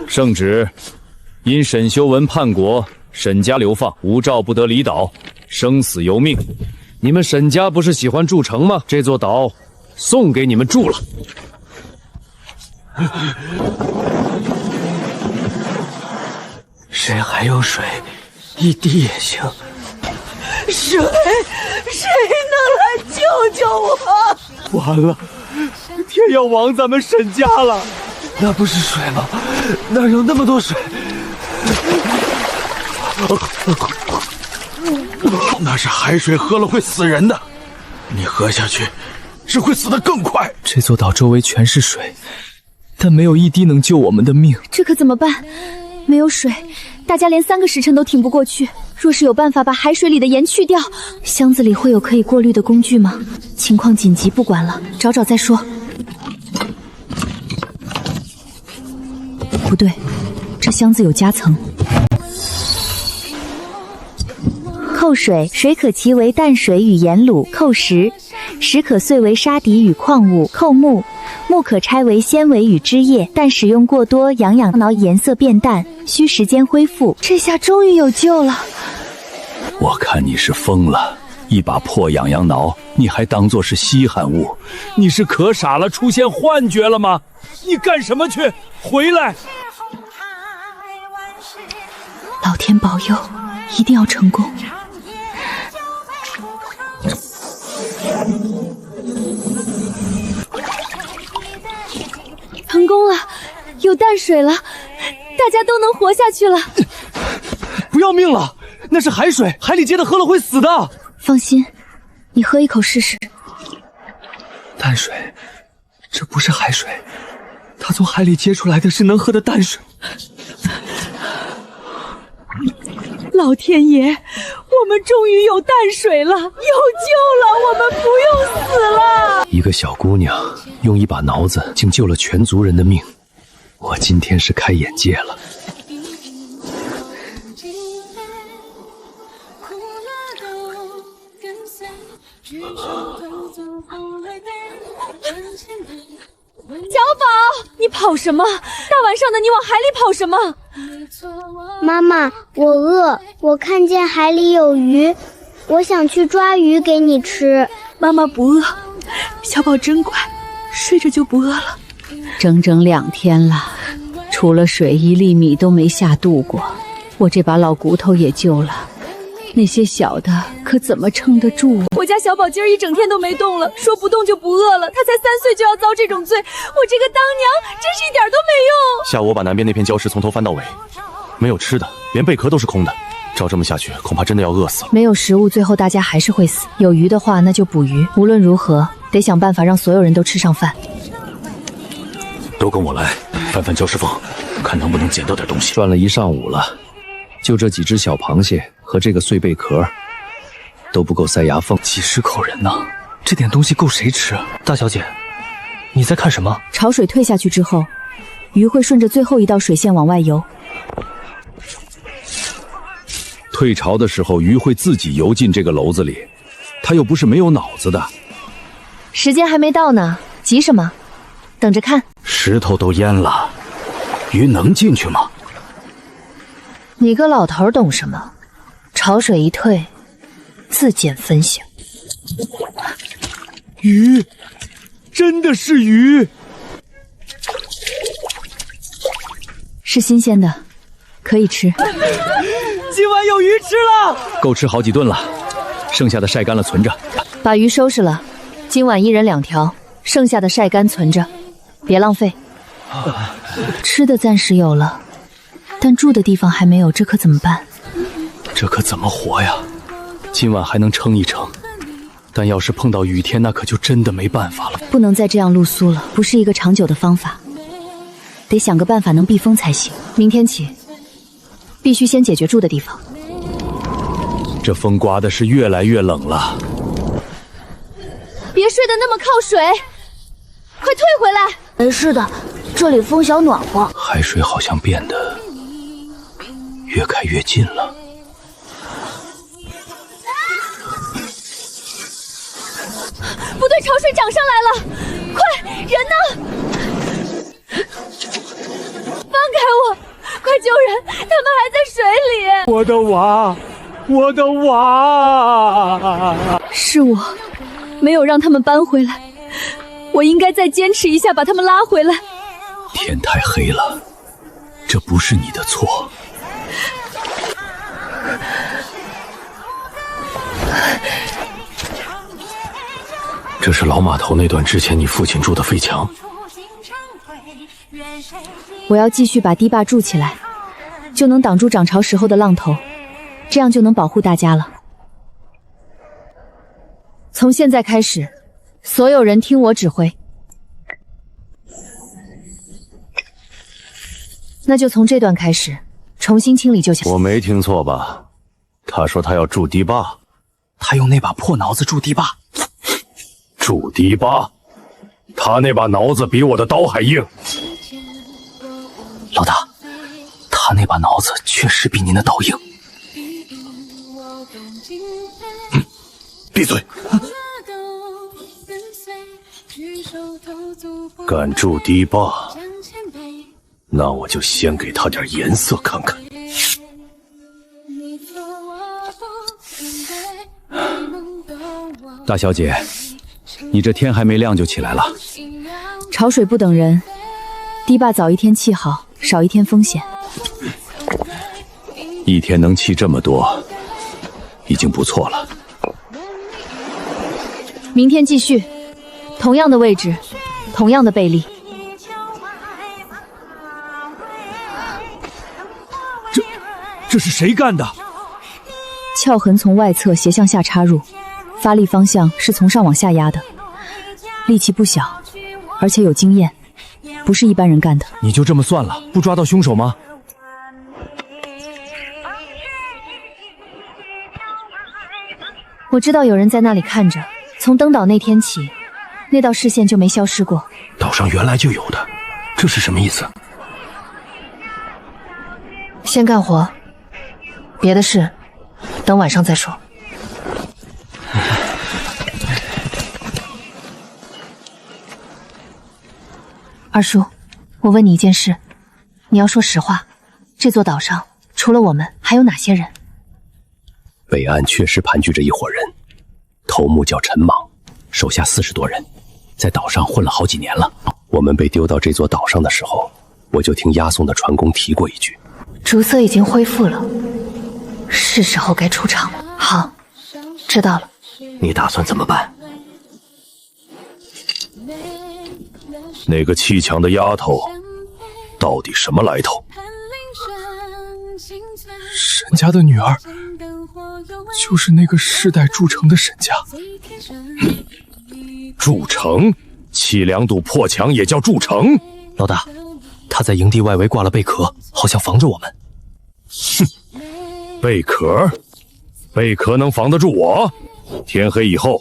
圣旨，因沈修文叛国，沈家流放，无诏不得离岛，生死由命。你们沈家不是喜欢筑城吗？这座岛送给你们住了。谁还有水，一滴也行。谁能来救救我？完了，天要亡咱们沈家了。那不是水吗？哪有那么多水？那是海水，喝了会死人的。你喝下去，只会死得更快。这座岛周围全是水，但没有一滴能救我们的命。这可怎么办？没有水，大家连3个时辰都挺不过去。若是有办法把海水里的盐去掉，箱子里会有可以过滤的工具吗？情况紧急，不管了，找找再说。不对，这箱子有夹层。扣水，水可其为淡水与盐卤。扣石，石可碎为沙底与矿物。扣木，木可拆为纤维与枝叶，但使用过多，痒挠颜色变淡，需时间恢复。这下终于有救了。我看你是疯了，一把破痒挠，你还当作是稀罕物？你是可傻了，出现幻觉了吗？你干什么去？回来！老天保佑，一定要成功！成功了，有淡水了，大家都能活下去了。不要命了，那是海水，海里接的喝了会死的。放心，你喝一口试试。淡水，这不是海水，它从海里接出来的是能喝的淡水。老天爷，我们终于有淡水了，有救了，我们不用死了。一个小姑娘用一把挠子，竟救了全族人的命，我今天是开眼界了。小宝，你跑什么？大晚上的你往海里跑什么？妈妈，我饿，我看见海里有鱼，我想去抓鱼给你吃。妈妈不饿，小宝真乖，睡着就不饿了。整整2天了，除了水1粒米都没下肚过，我这把老骨头也旧了，那些小的可怎么撑得住啊？我家小宝今儿一整天都没动了，说不动就不饿了。他才3岁就要遭这种罪，我这个当娘真是一点都没用。下午我把南边那片礁石从头翻到尾，没有吃的，连贝壳都是空的。照这么下去，恐怕真的要饿死了。没有食物，最后大家还是会死。有鱼的话，那就捕鱼。无论如何，得想办法让所有人都吃上饭。都跟我来，翻礁石缝，看能不能捡到点东西。转了一上午了，就这几只小螃蟹和这个碎贝壳，都不够塞牙缝。几10口人呢，这点东西够谁吃？大小姐，你在看什么？潮水退下去之后，鱼会顺着最后一道水线往外游。退潮的时候，鱼会自己游进这个篓子里，它又不是没有脑子的。时间还没到呢，急什么？等着看。石头都淹了，鱼能进去吗？你个老头懂什么？潮水一退，自见分晓。鱼，真的是鱼，是新鲜的，可以吃。今晚有鱼吃了，够吃好几顿了，剩下的晒干了存着。把鱼收拾了，今晚1人2条，剩下的晒干存着，别浪费。吃的暂时有了，但住的地方还没有，这可怎么办？这可怎么活呀？今晚还能撑一撑，但要是碰到雨天，那可就真的没办法了。不能再这样露宿了，不是一个长久的方法，得想个办法能避风才行。明天起，必须先解决住的地方。这风刮的是越来越冷了。别睡得那么靠水，快退回来。没事的，这里风小暖和。海水好像变得越开越近了。不对，潮水水涨上来了，快，人呢？放开我！快救人！他们还在水里！我的娃，我的娃！是我没有让他们搬回来，我应该再坚持一下，把他们拉回来。天太黑了，这不是你的错。这是老码头那段之前你父亲住的废墙。我要继续把堤坝筑起来，就能挡住涨潮时候的浪头，这样就能保护大家了。从现在开始，所有人听我指挥。那就从这段开始，重新清理就行。我没听错吧？他说他要筑堤坝，他用那把破挠子筑堤坝。筑堤坝，他那把挠子比我的刀还硬。老大，他那把挠子确实比您的刀硬。闭嘴！敢筑堤坝，那我就先给他点颜色看看。大小姐，你这天还没亮就起来了。潮水不等人，堤坝早一天砌好，少一天风险。一天能砌这么多，已经不错了。明天继续，同样的位置，同样的贝粒。这是谁干的？鞘痕从外侧斜向下插入，发力方向是从上往下压的，力气不小，而且有经验，不是一般人干的。你就这么算了，不抓到凶手吗？我知道有人在那里看着，从登岛那天起，那道视线就没消失过。岛上原来就有的，这是什么意思？先干活，别的事等晚上再说。二叔，我问你一件事，你要说实话。这座岛上除了我们，还有哪些人？北岸确实盘踞着一伙人，头目叫陈莽，手下40多人，在岛上混了好几年了。我们被丢到这座岛上的时候，我就听押送的船工提过一句，竹色已经恢复了，是时候该出场了。好，知道了。你打算怎么办？那个砌墙的丫头到底什么来头？沈家的女儿，就是那个世代筑城的沈家。筑城？砌2堵破墙也叫筑城？老大，他在营地外围挂了贝壳，好像防着我们。哼，贝壳？贝壳能防得住我？天黑以后，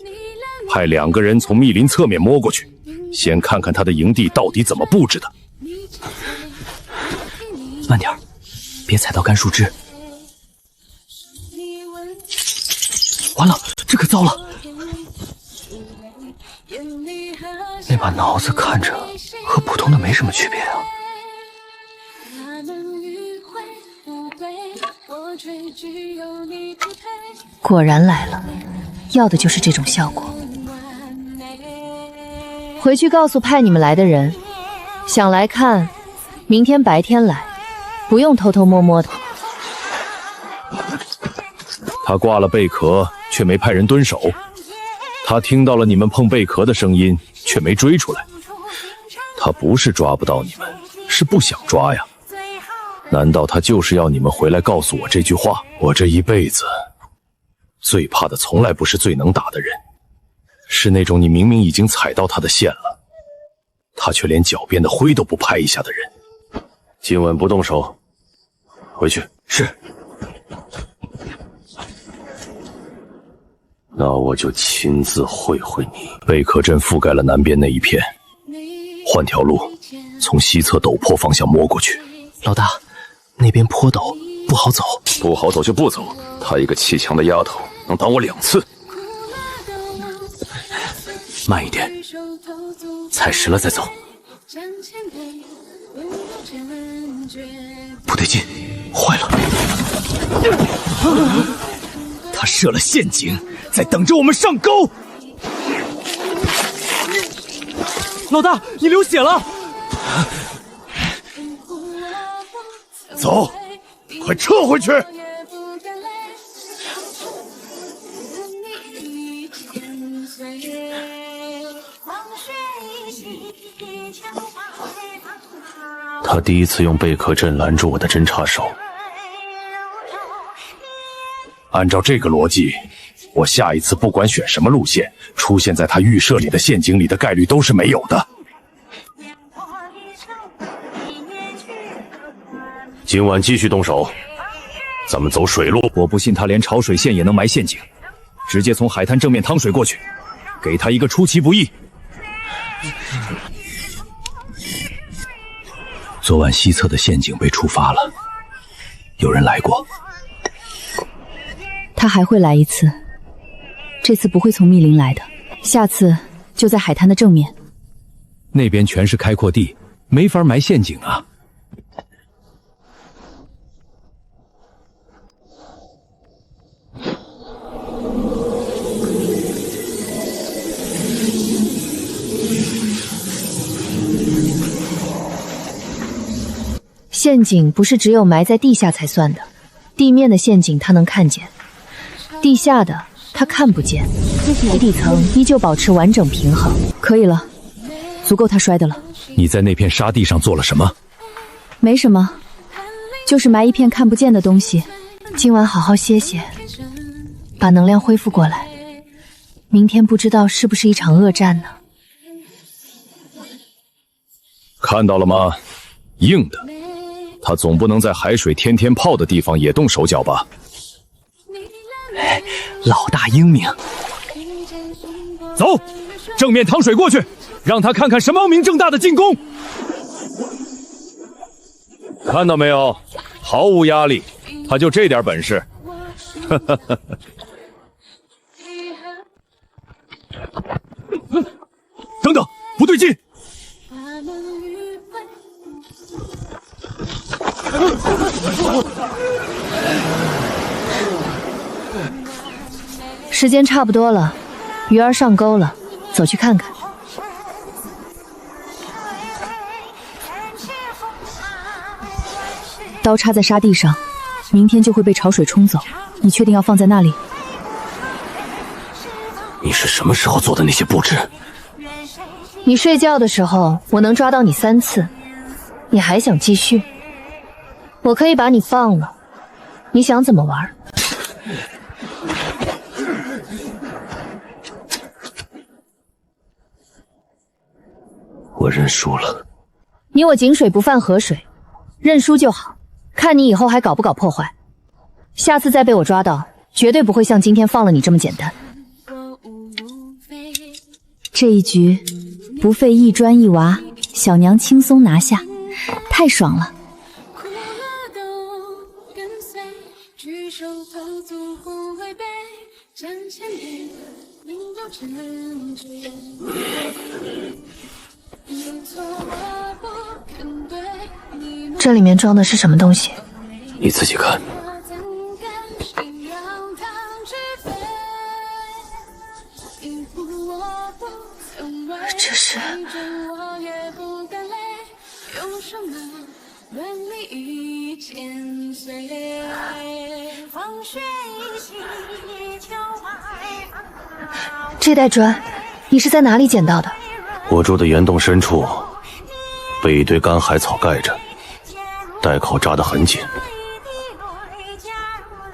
派2个人从密林侧面摸过去，先看看他的营地到底怎么布置的。慢点，别踩到干树枝。完了，这可糟了！那把挠子看着和普通的没什么区别啊。果然来了，要的就是这种效果。回去告诉派你们来的人，想来看，明天白天来，不用偷偷摸摸的。他挂了贝壳，却没派人蹲守。他听到了你们碰贝壳的声音，却没追出来。他不是抓不到你们，是不想抓呀。难道他就是要你们回来告诉我这句话？我这一辈子最怕的从来不是最能打的人，是那种你明明已经踩到他的线了，他却连脚边的灰都不拍一下的人。今晚不动手，回去。是。那我就亲自会会你。贝壳阵覆盖了南边那一片，换条路，从西侧陡坡方向摸过去。老大，那边坡陡，不好走。不好走就不走。她一个砌墙的丫头，能挡我2次。慢一点。踩实了再走。不对劲，坏了！他设了陷阱，在等着我们上钩。老大，你流血了！走，快撤回去！他第一次用贝壳阵拦住我的侦察手。按照这个逻辑，我下一次不管选什么路线，出现在他预设里的陷阱里的概率都是没有的。今晚继续动手，咱们走水路。我不信他连潮水线也能埋陷阱，直接从海滩正面趟水过去，给他一个出其不意。昨晚西侧的陷阱被触发了，有人来过。他还会来一次，这次不会从密林来的，下次就在海滩的正面。那边全是开阔地，没法埋陷阱啊。陷阱不是只有埋在地下才算的，地面的陷阱他能看见，地下的他看不见。海底层依旧保持完整平衡，可以了，足够他摔的了。你在那片沙地上做了什么？没什么，就是埋一片看不见的东西。今晚好好歇歇，把能量恢复过来，明天不知道是不是一场恶战呢。看到了吗？硬的。他总不能在海水天天泡的地方也动手脚吧？老大英明。走，正面趟水过去，让他看看什么光明正大的进攻。看到没有？毫无压力，他就这点本事。等等，不对劲！时间差不多了，鱼儿上钩了，走去看看。刀插在沙地上，明天就会被潮水冲走。你确定要放在那里？你是什么时候做的那些布置？你睡觉的时候，我能抓到你3次，你还想继续？我可以把你放了，你想怎么玩？我认输了。你我井水不犯河水，认输就好。看你以后还搞不搞破坏。下次再被我抓到，绝对不会像今天放了你这么简单。这一局不费一砖一瓦，小娘轻松拿下，太爽了。这里面装的是什么东西？你自己看。这是……这袋砖，你是在哪里捡到的？我住的岩洞深处，被一堆干海草盖着，袋口扎得很紧，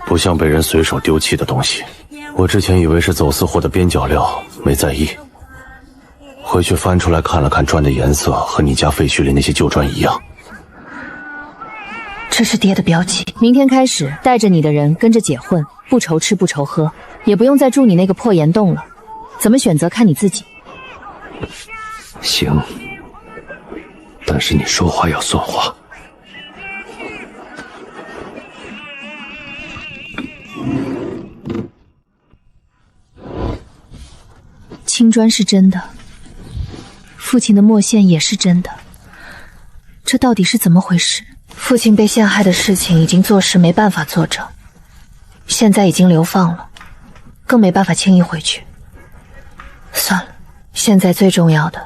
不像被人随手丢弃的东西。我之前以为是走私货的边角料，没在意。回去翻出来看了看，砖的颜色和你家废墟里那些旧砖一样。这是爹的标记。明天开始，带着你的人跟着姐混，不愁吃不愁喝，也不用再住你那个破岩洞了。怎么选择看你自己。行，但是你说话要算话。青砖是真的，父亲的墨线也是真的，这到底是怎么回事？父亲被陷害的事情已经坐实没办法作证，现在已经流放了，更没办法轻易回去。算了，现在最重要的，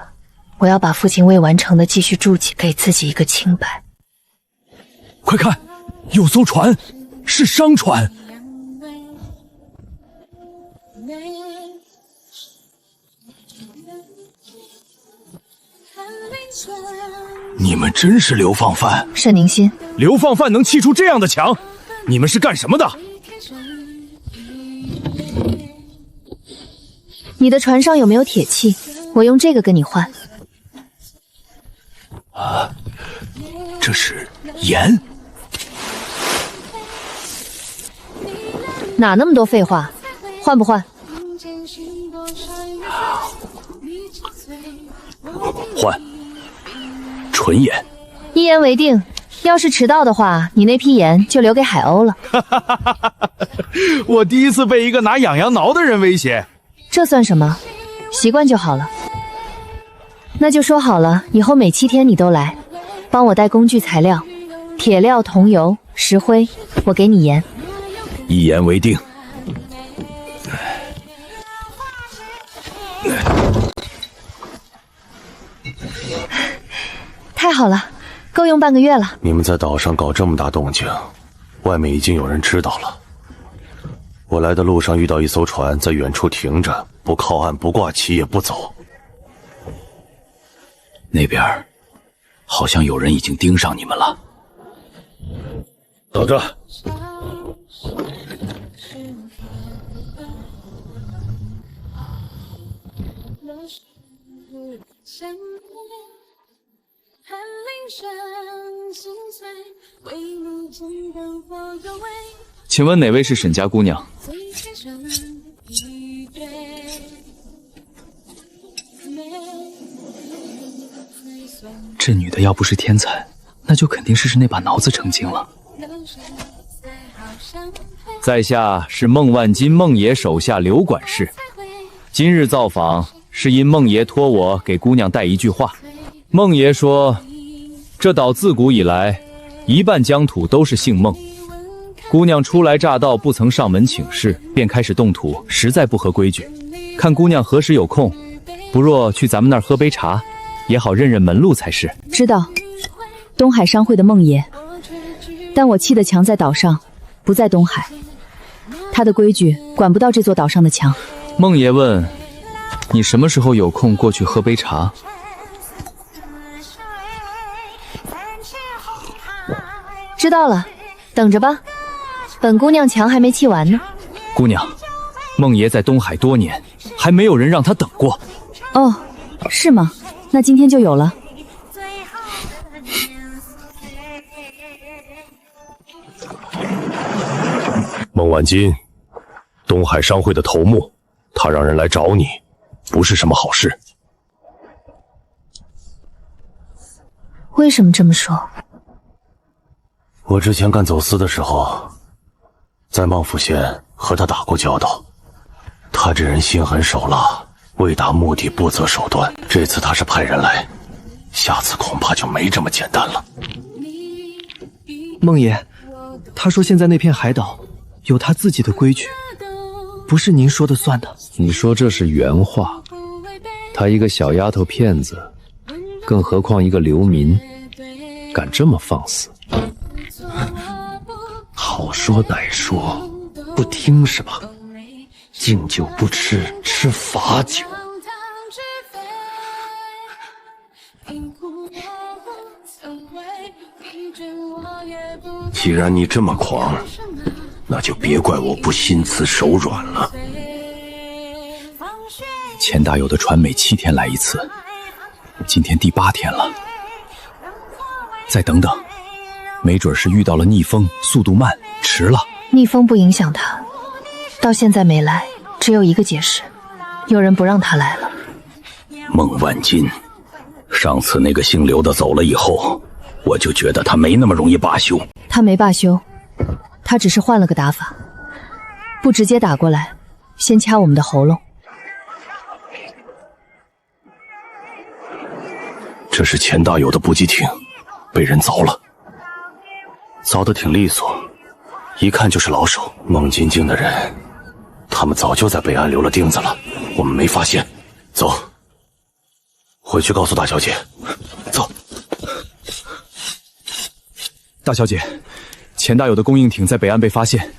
我要把父亲未完成的继续注记，给自己一个清白。快看，有艘船，是商船。你们真是流放犯！沈宁心，流放犯能砌出这样的墙，你们是干什么的？你的船上有没有铁器？我用这个跟你换。这是盐。哪那么多废话？换不换？换。纯盐。一言为定。要是迟到的话，你那批盐就留给海鸥了。我第一次被一个拿痒痒挠的人威胁。这算什么？习惯就好了。那就说好了，以后每7天你都来，帮我带工具材料，铁料、桐油、石灰，我给你盐。一言为定。太好了，够用半个月了。你们在岛上搞这么大动静，外面已经有人知道了。我来的路上遇到一艘船在远处停着，不靠岸，不挂旗，也不走。那边好像有人已经盯上你们了。等着。请问哪位是沈家姑娘？这女的要不是天才，那就肯定是那把挠子成精了。在下是孟万金孟爷手下刘管事，今日造访是因孟爷托我给姑娘带一句话。孟爷说，这岛自古以来，一半疆土都是姓孟。姑娘初来乍到，不曾上门请示，便开始动土，实在不合规矩。看姑娘何时有空，不若去咱们那儿喝杯茶，也好认认门路才是。知道，东海商会的孟爷，但我砌的墙在岛上，不在东海。他的规矩管不到这座岛上的墙。孟爷问，你什么时候有空过去喝杯茶？知道了，等着吧。本姑娘墙还没砌完呢。姑娘，孟爷在东海多年，还没有人让他等过。哦，是吗？那今天就有了。孟万金，东海商会的头目，他让人来找你，不是什么好事。为什么这么说？我之前干走私的时候，在孟府县和他打过交道。他这人心狠手辣，为达目的不择手段。这次他是派人来，下次恐怕就没这么简单了。孟爷，他说现在那片海岛有他自己的规矩，不是您说的算的。你说这是原话？她一个小丫头片子，更何况一个流民，敢这么放肆？好说歹说，不听是吧？敬酒不吃，吃罚酒。既然你这么狂，那就别怪我不心慈手软了。钱大有的船每7天来一次，今天第8天了。再等等，没准是遇到了逆风，速度慢，迟了。逆风不影响他，到现在没来，只有一个解释，有人不让他来了。孟万金，上次那个姓刘的走了以后，我就觉得他没那么容易罢休。他没罢休，他只是换了个打法，不直接打过来，先掐我们的喉咙。这是钱大有的补给艇，被人凿了，凿得挺利索，一看就是老手。孟晶晶的人，他们早就在北岸留了钉子了，我们没发现。走，回去告诉大小姐。走。大小姐，钱大有的供应艇在北岸被发现，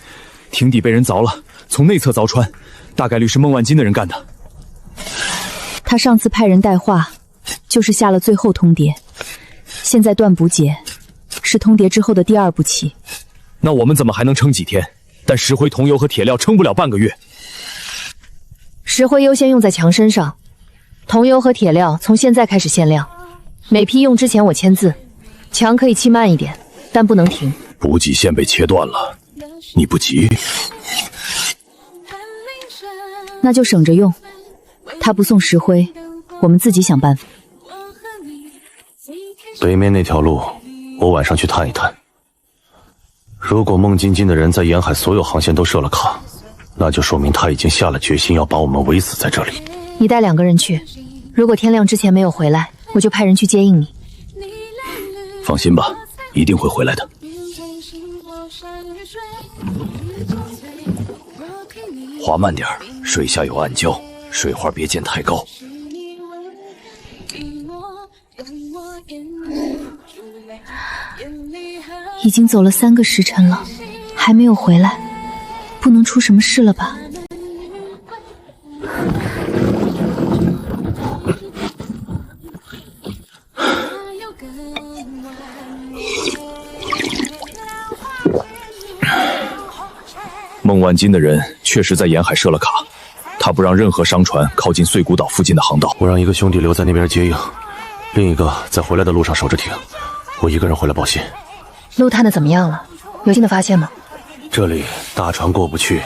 艇底被人凿了，从内侧凿穿，大概率是孟万金的人干的。他上次派人带话，就是下了最后通牒，现在断补解是通牒之后的第2步棋。那我们怎么还能撑几天？但石灰、桐油和铁料撑不了半个月。石灰优先用在墙身上，桐油和铁料从现在开始限量，每批用之前我签字。墙可以砌慢一点，但不能停。补给线被切断了，你不急？那就省着用。他不送石灰，我们自己想办法。北面那条路，我晚上去探一探。如果孟晶晶的人在沿海所有航线都设了卡，那就说明他已经下了决心要把我们围死在这里。你带2个人去，如果天亮之前没有回来，我就派人去接应你。放心吧，一定会回来的。划慢点，水下有暗礁，水花别溅太高。已经走了3个时辰了，还没有回来，不能出什么事了吧？孟万金的人确实在沿海设了卡，他不让任何商船靠近碎骨岛附近的航道。我让一个兄弟留在那边接应，另一个在回来的路上守着艇，我一个人回来报信。路探的怎么样了？有新的发现吗？这里大船过不去，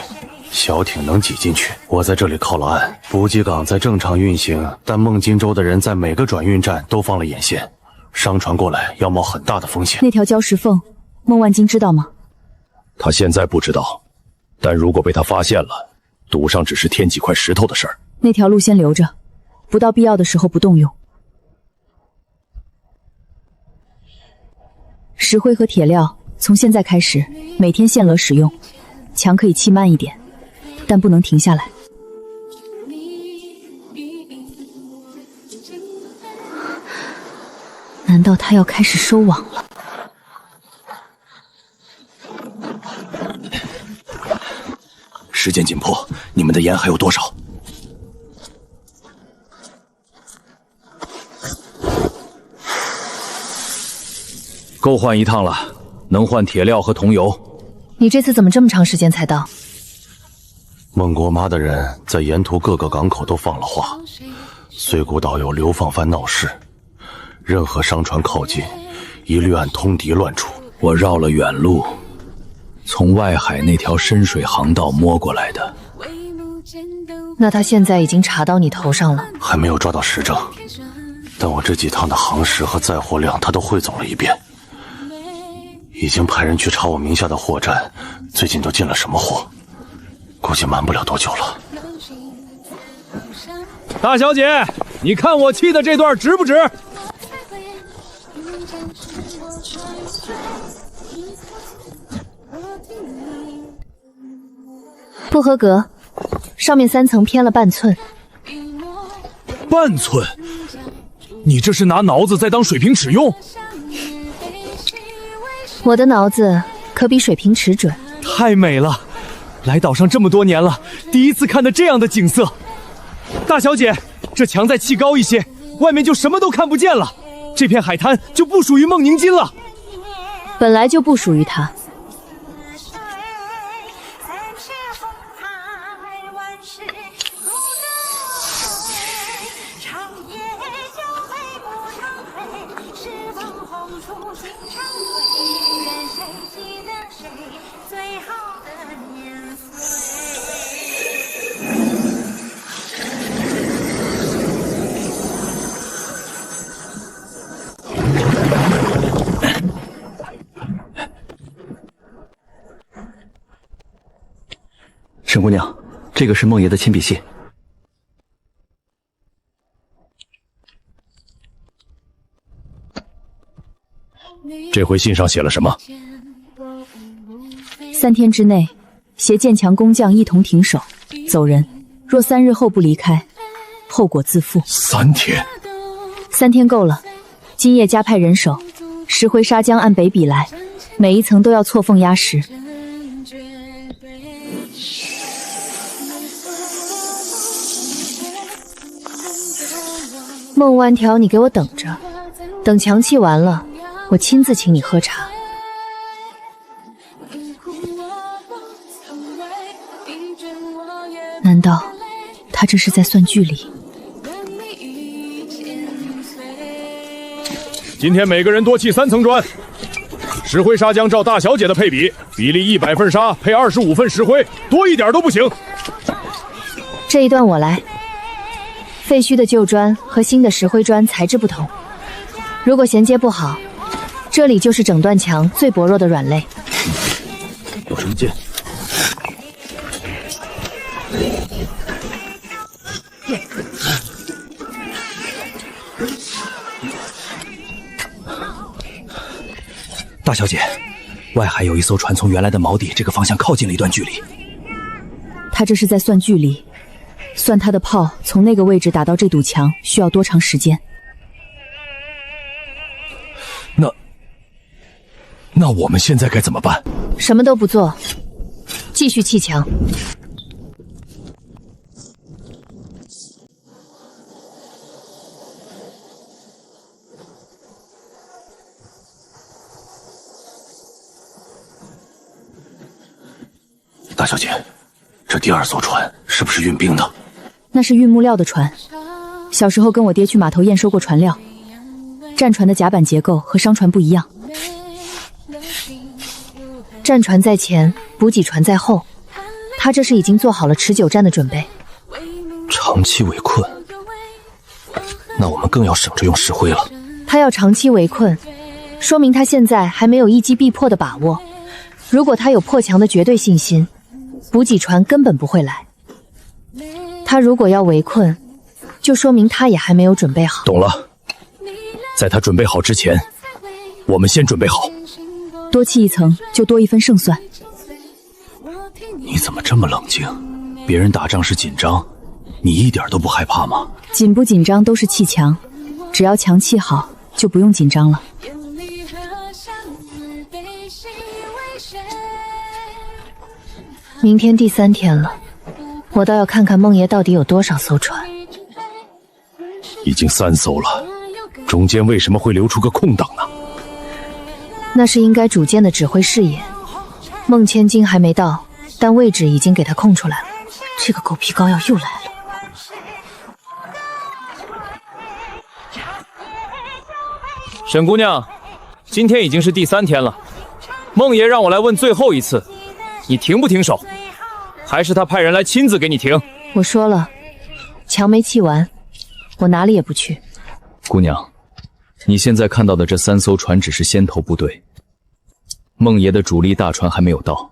小艇能挤进去。我在这里靠了岸，补给港在正常运行，但孟金州的人在每个转运站都放了眼线，商船过来要冒很大的风险。那条礁石缝，孟万金知道吗？他现在不知道，但如果被他发现了，堵上只是添几块石头的事儿。那条路先留着，不到必要的时候不动用。石灰和铁料从现在开始每天限额使用，墙可以砌慢一点，但不能停下来。难道他要开始收网了？时间紧迫，你们的盐还有多少？够换一趟了，能换铁料和桐油。你这次怎么这么长时间才到？孟国妈的人在沿途各个港口都放了话，碎骨岛有流放犯闹事，任何商船靠近，一律按通敌乱处。我绕了远路，从外海那条深水航道摸过来的。那他现在已经查到你头上了，还没有抓到实证，但我这几趟的航时和载货量他都汇总了一遍，已经派人去查我名下的货站，最近都进了什么货，估计瞒不了多久了。大小姐，你看我砌的这段值不值？不合格，上面3层偏了半寸。半寸？你这是拿挠子在当水平尺用？我的挠子可比水平尺准。太美了！来岛上这么多年了，第一次看到这样的景色。大小姐，这墙再砌高一些，外面就什么都看不见了，这片海滩就不属于孟宁金了。本来就不属于他。沈姑娘，这个是孟爷的亲笔信。这回信上写了什么？3天之内，携剑强工匠一同停手，走人。若3日后不离开，后果自负。3天？3天够了。今夜加派人手，石灰砂浆按北比来，每一层都要错缝压实。孟万条，你给我等着，等强气完了，我亲自请你喝茶。难道他这是在算距离？今天每个人多砌3层砖，石灰砂浆照大小姐的配比，比例100份砂配25份石灰，多一点都不行。这一段我来。废墟的旧砖和新的石灰砖材质不同，如果衔接不好，这里就是整段墙最薄弱的软肋。有什么劲？大小姐，外海有一艘船从原来的锚底这个方向靠近了一段距离。他这是在算距离，算他的炮从那个位置打到这堵墙需要多长时间。那我们现在该怎么办？什么都不做，继续砌墙。大小姐，这第2艘船是不是运兵的？那是运木料的船。小时候跟我爹去码头验收过船料，战船的甲板结构和商船不一样。战船在前，补给船在后，他这是已经做好了持久战的准备。长期围困，那我们更要省着用石灰了。他要长期围困，说明他现在还没有一击必破的把握。如果他有破墙的绝对信心，补给船根本不会来。他如果要围困，就说明他也还没有准备好。懂了，在他准备好之前，我们先准备好。多砌1层就多1分胜算。你怎么这么冷静？别人打仗是紧张，你一点都不害怕吗？紧不紧张都是砌墙，只要墙砌好，就不用紧张了。明天第3天了，我倒要看看孟爷到底有多少艘船。已经3艘了，中间为什么会留出个空档呢？那是应该主舰的指挥视野。孟千金还没到，但位置已经给他空出来了。这个狗皮膏药又来了。沈姑娘，今天已经是第3天了，孟爷让我来问最后一次，你停不停手？还是他派人来亲自给你停？我说了，墙没砌完，我哪里也不去。姑娘，你现在看到的这3艘船只是先头部队，孟爷的主力大船还没有到。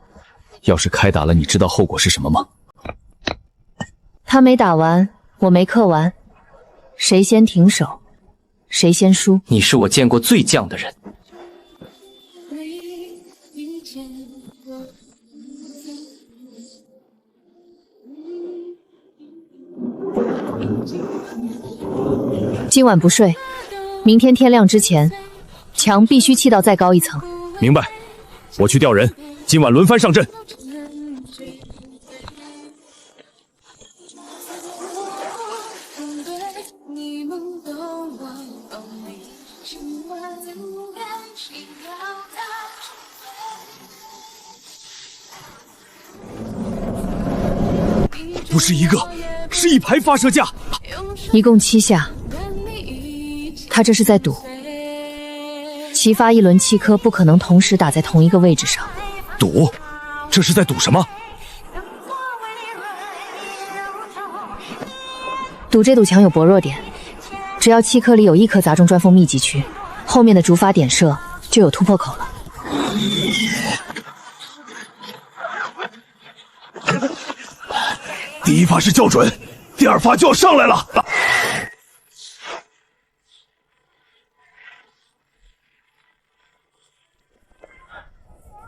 要是开打了，你知道后果是什么吗？他没打完，我没克完，谁先停手，谁先输。你是我见过最犟的人。今晚不睡，明天天亮之前，墙必须砌到再高1层。明白，我去调人，今晚轮番上阵。不是一个，是1排发射架，一共7下。他这是在赌，齐发1轮7颗不可能同时打在同一个位置上。赌？这是在赌什么？赌这堵墙有薄弱点，只要7颗里有1颗砸中砖缝密集区，后面的主法点射就有突破口了。第1发是校准，第2发就要上来了。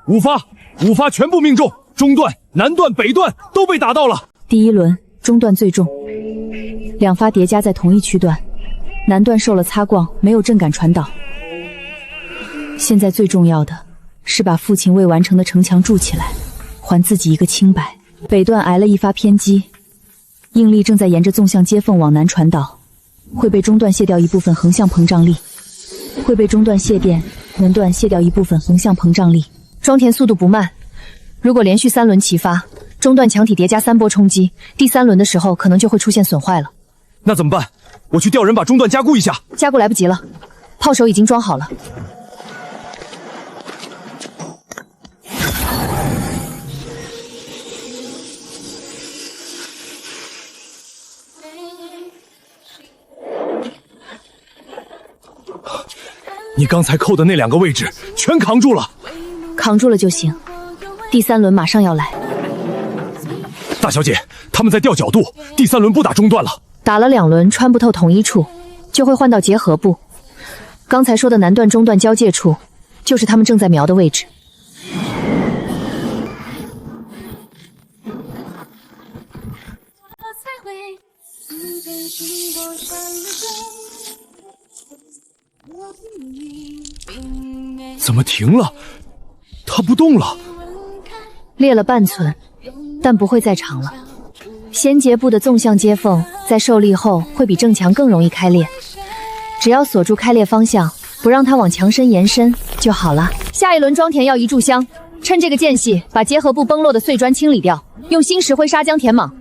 5发全部命中，中段、南段、北段都被打到了。第一轮中段最重，2发叠加在同一区段，南段受了擦光，没有震感传导。现在最重要的是把父亲未完成的城墙筑起来，还自己一个清白。北段挨了1发偏击，应力正在沿着纵向接缝往南传导，会被中段卸掉一部分横向膨胀力，会被中段泄电，南段卸掉一部分横向膨胀力。装填速度不慢，如果连续3轮齐发，中段墙体叠加3波冲击，第3轮的时候可能就会出现损坏了。那怎么办？我去调人把中段加固一下。加固来不及了，炮手已经装好了。你刚才扣的那2个位置全扛住了，扛住了就行。第3轮马上要来。大小姐，他们在调角度，第3轮不打中段了。打了2轮穿不透同一处，就会换到结合部。刚才说的南段中段交界处，就是他们正在瞄的位置。怎么停了？它不动了。裂了半寸，但不会再长了。先结部的纵向接缝在受力后会比正墙更容易开裂，只要锁住开裂方向，不让它往墙身延伸就好了。下一轮装填要移贮箱，趁这个间隙把结合部崩落的碎砖清理掉，用新石灰砂浆填莽。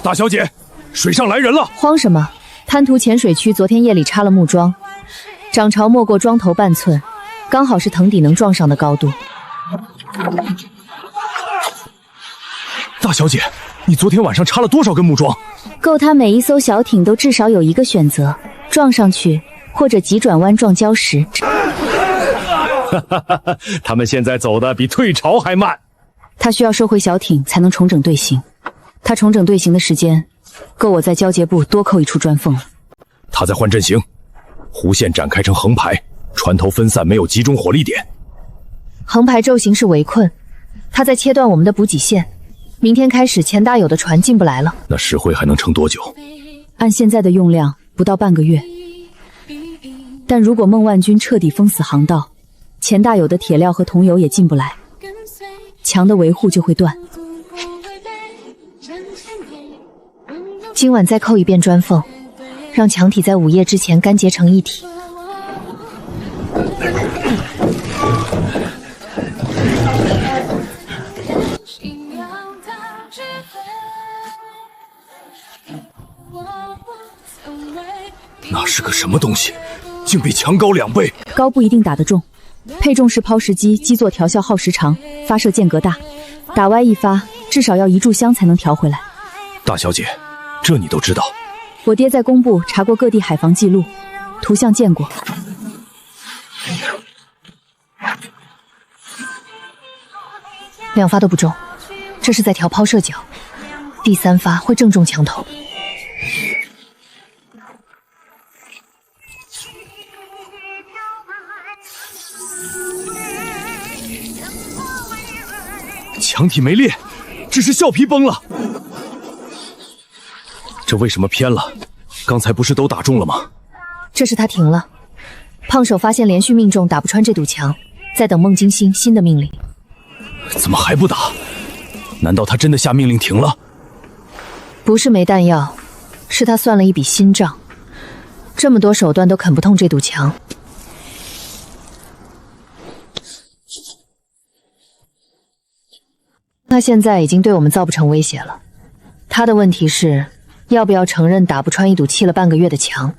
大小姐，水上来人了！慌什么？滩涂浅水区昨天夜里插了木桩，涨潮没过桩头半寸，刚好是藤底能撞上的高度。大小姐，你昨天晚上插了多少根木桩？够他每一艘小艇都至少有一个选择：撞上去，或者急转弯撞礁石。他们现在走的比退潮还慢。他需要收回小艇才能重整队形。他重整队形的时间，够我在交接部多扣一处砖缝了。他在换阵型，弧线展开成横排，船头分散，没有集中火力点。横排骤形是围困，他在切断我们的补给线。明天开始，钱大有的船进不来了。那石灰还能撑多久？按现在的用量，不到半个月。但如果孟万军彻底封死航道，钱大有的铁料和桐油也进不来，墙的维护就会断。今晚再扣一遍砖缝，让墙体在午夜之前干结成一体。那是个什么东西？竟比墙高2倍！高不一定打得中，配重式抛石机，基座调校耗时长，发射间隔大，打歪一发至少要移贮箱才能调回来。大小姐，这你都知道？我爹在工部查过各地海防记录，图像见过。2发都不中，这是在调抛射角。第3发会正中墙头。墙体没裂，只是橡皮崩了。这为什么偏了？刚才不是都打中了吗？这是他停了。胖手发现连续命中打不穿这堵墙，在等孟金星新的命令。怎么还不打？难道他真的下命令停了？不是没弹药，是他算了一笔新账。这么多手段都啃不痛这堵墙。他现在已经对我们造不成威胁了。他的问题是，要不要承认打不穿一堵砌了半个月的墙？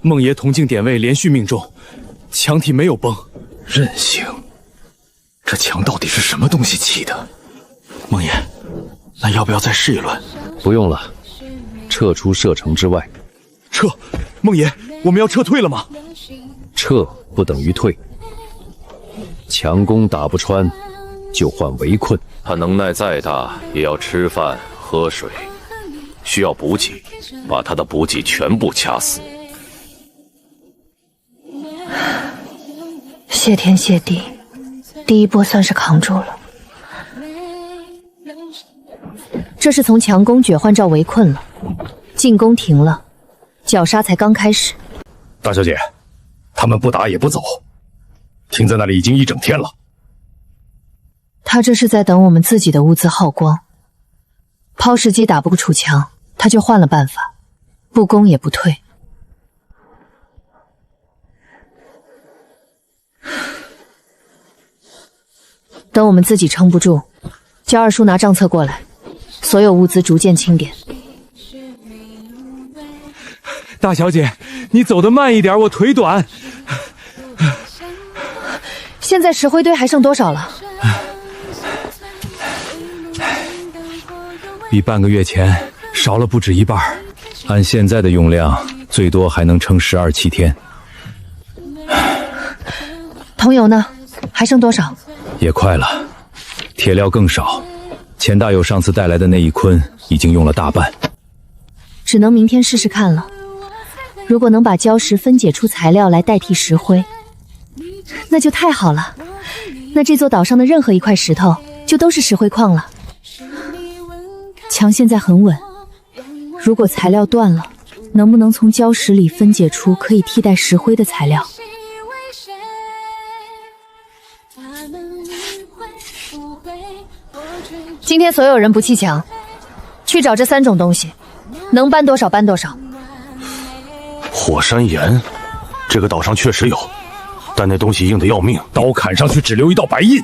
孟爷铜镜点位连续命中，墙体没有崩。韧性，这墙到底是什么东西砌的？孟爷，那要不要再试一轮？不用了，撤出射程之外。撤！孟爷，我们要撤退了吗？撤不等于退，强攻打不穿，就换围困。他能耐再大，也要吃饭喝水，需要补给，把他的补给全部掐死。谢天谢地，第一波算是扛住了。这是从强攻绝幻罩围困了，进攻停了，绞杀才刚开始。大小姐，他们不打也不走，停在那里已经一整天了。他这是在等我们自己的物资耗光。抛石机打不过楚强，他就换了办法，不攻也不退。等我们自己撑不住，叫二叔拿账册过来，所有物资逐渐清点。大小姐，你走得慢一点，我腿短。现在石灰堆还剩多少了？比半个月前少了不止一半。按现在的用量，最多还能撑12-7天。桐油呢？还剩多少？也快了，铁料更少。钱大友上次带来的那一捆已经用了大半，只能明天试试看了。如果能把礁石分解出材料来代替石灰，那就太好了。那这座岛上的任何一块石头就都是石灰矿了。墙现在很稳，如果材料断了，能不能从礁石里分解出可以替代石灰的材料？今天所有人不弃墙，去找这3种东西，能搬多少搬多少。火山岩，这个岛上确实有，但那东西硬得要命，刀砍上去只留一道白印。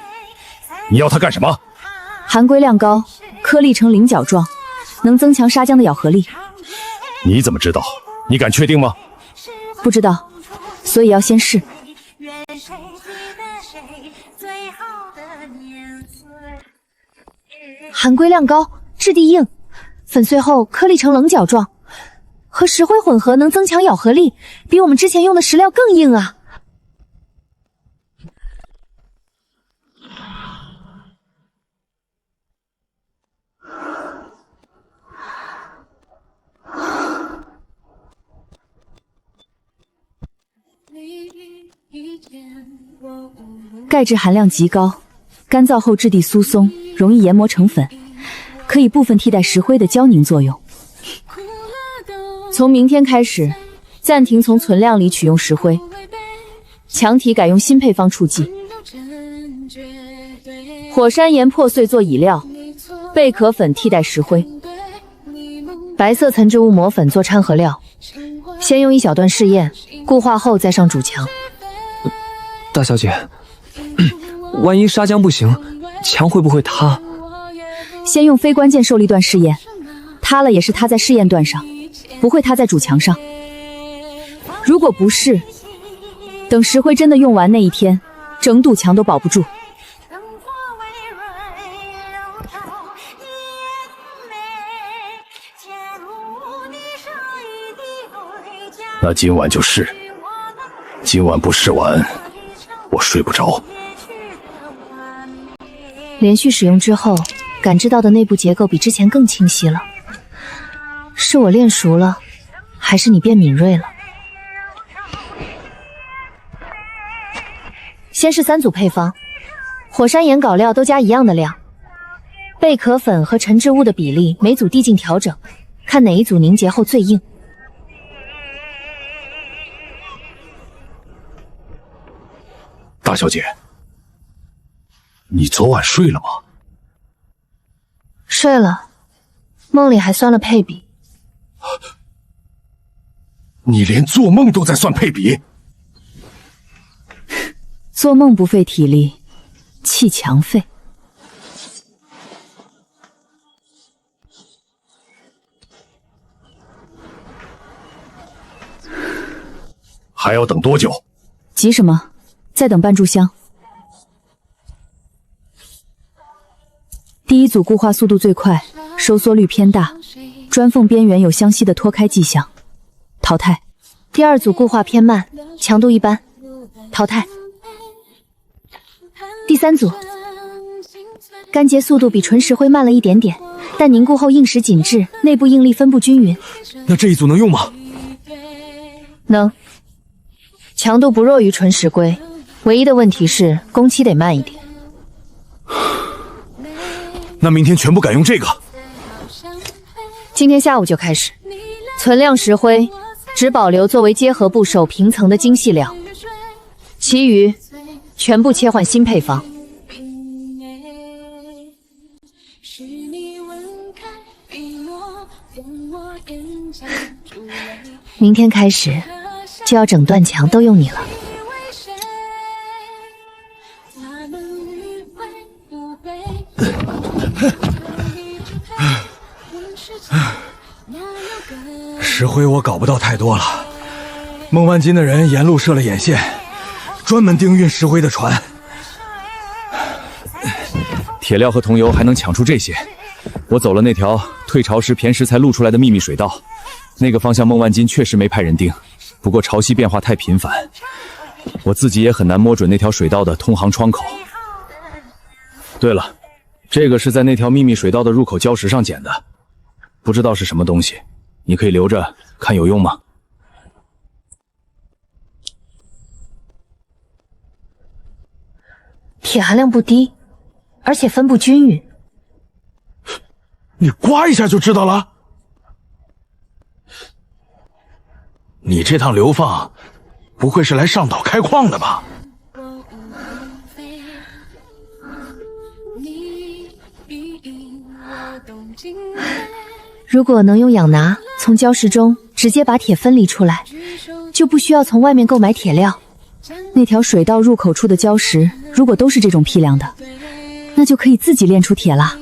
你要它干什么？含硅量高，颗粒呈菱角状，能增强砂浆的咬合力。你怎么知道？你敢确定吗？不知道，所以要先试。含硅量高，质地硬，粉碎后颗粒呈棱角状，和石灰混合能增强咬合力，比我们之前用的石料更硬啊！钙质含量极高，干燥后质地疏松，容易研磨成粉，可以部分替代石灰的胶凝作用。从明天开始，暂停从存量里取用石灰，墙体改用新配方处剂。火山岩破碎做蚁料，贝壳粉替代石灰，白色层植物磨粉做掺合料。先用一小段试验，固化后再上主墙。大小姐，万一砂浆不行，墙会不会塌？先用非关键受力段试验，塌了也是塌在试验段上，不会塌在主墙上。如果不是，等石灰真的用完那一天，整堵墙都保不住。那今晚就试，今晚不试完，我睡不着。连续使用之后，感知到的内部结构比之前更清晰了。是我练熟了，还是你变敏锐了？先是3组配方，火山岩镐料都加一样的量，贝壳粉和沉质物的比例每组递进调整，看哪一组凝结后最硬。大小姐，你昨晚睡了吗？睡了，梦里还算了配比。你连做梦都在算配比？做梦不费体力，砌墙费。还要等多久？急什么？再等半炷香。第一组固化速度最快，收缩率偏大，砖缝边缘有相吸的脱开迹象，淘汰。第2组固化偏慢，强度一般，淘汰。第3组干结速度比纯石灰慢了一点点，但凝固后硬实紧致，内部应力分布均匀。那这一组能用吗？能，强度不弱于纯石灰，唯一的问题是工期得慢一点。那明天全部改用这个。今天下午就开始，存量石灰只保留作为结合部首平层的精细料，其余全部切换新配方。明天开始就要整段墙都用你了。石灰我搞不到太多了，孟万金的人沿路设了眼线，专门盯运石灰的船。铁料和桐油还能抢出这些，我走了那条退潮时偏时才露出来的秘密水道，那个方向孟万金确实没派人盯，不过潮汐变化太频繁，我自己也很难摸准那条水道的通航窗口。对了，这个是在那条秘密水道的入口礁石上捡的，不知道是什么东西，你可以留着看有用吗？铁含量不低，而且分布均匀。你刮一下就知道了。你这趟流放，不会是来上岛开矿的吧？如果能用养拿从礁石中直接把铁分离出来，就不需要从外面购买铁料。那条水道入口处的礁石，如果都是这种批量的，那就可以自己炼出铁了。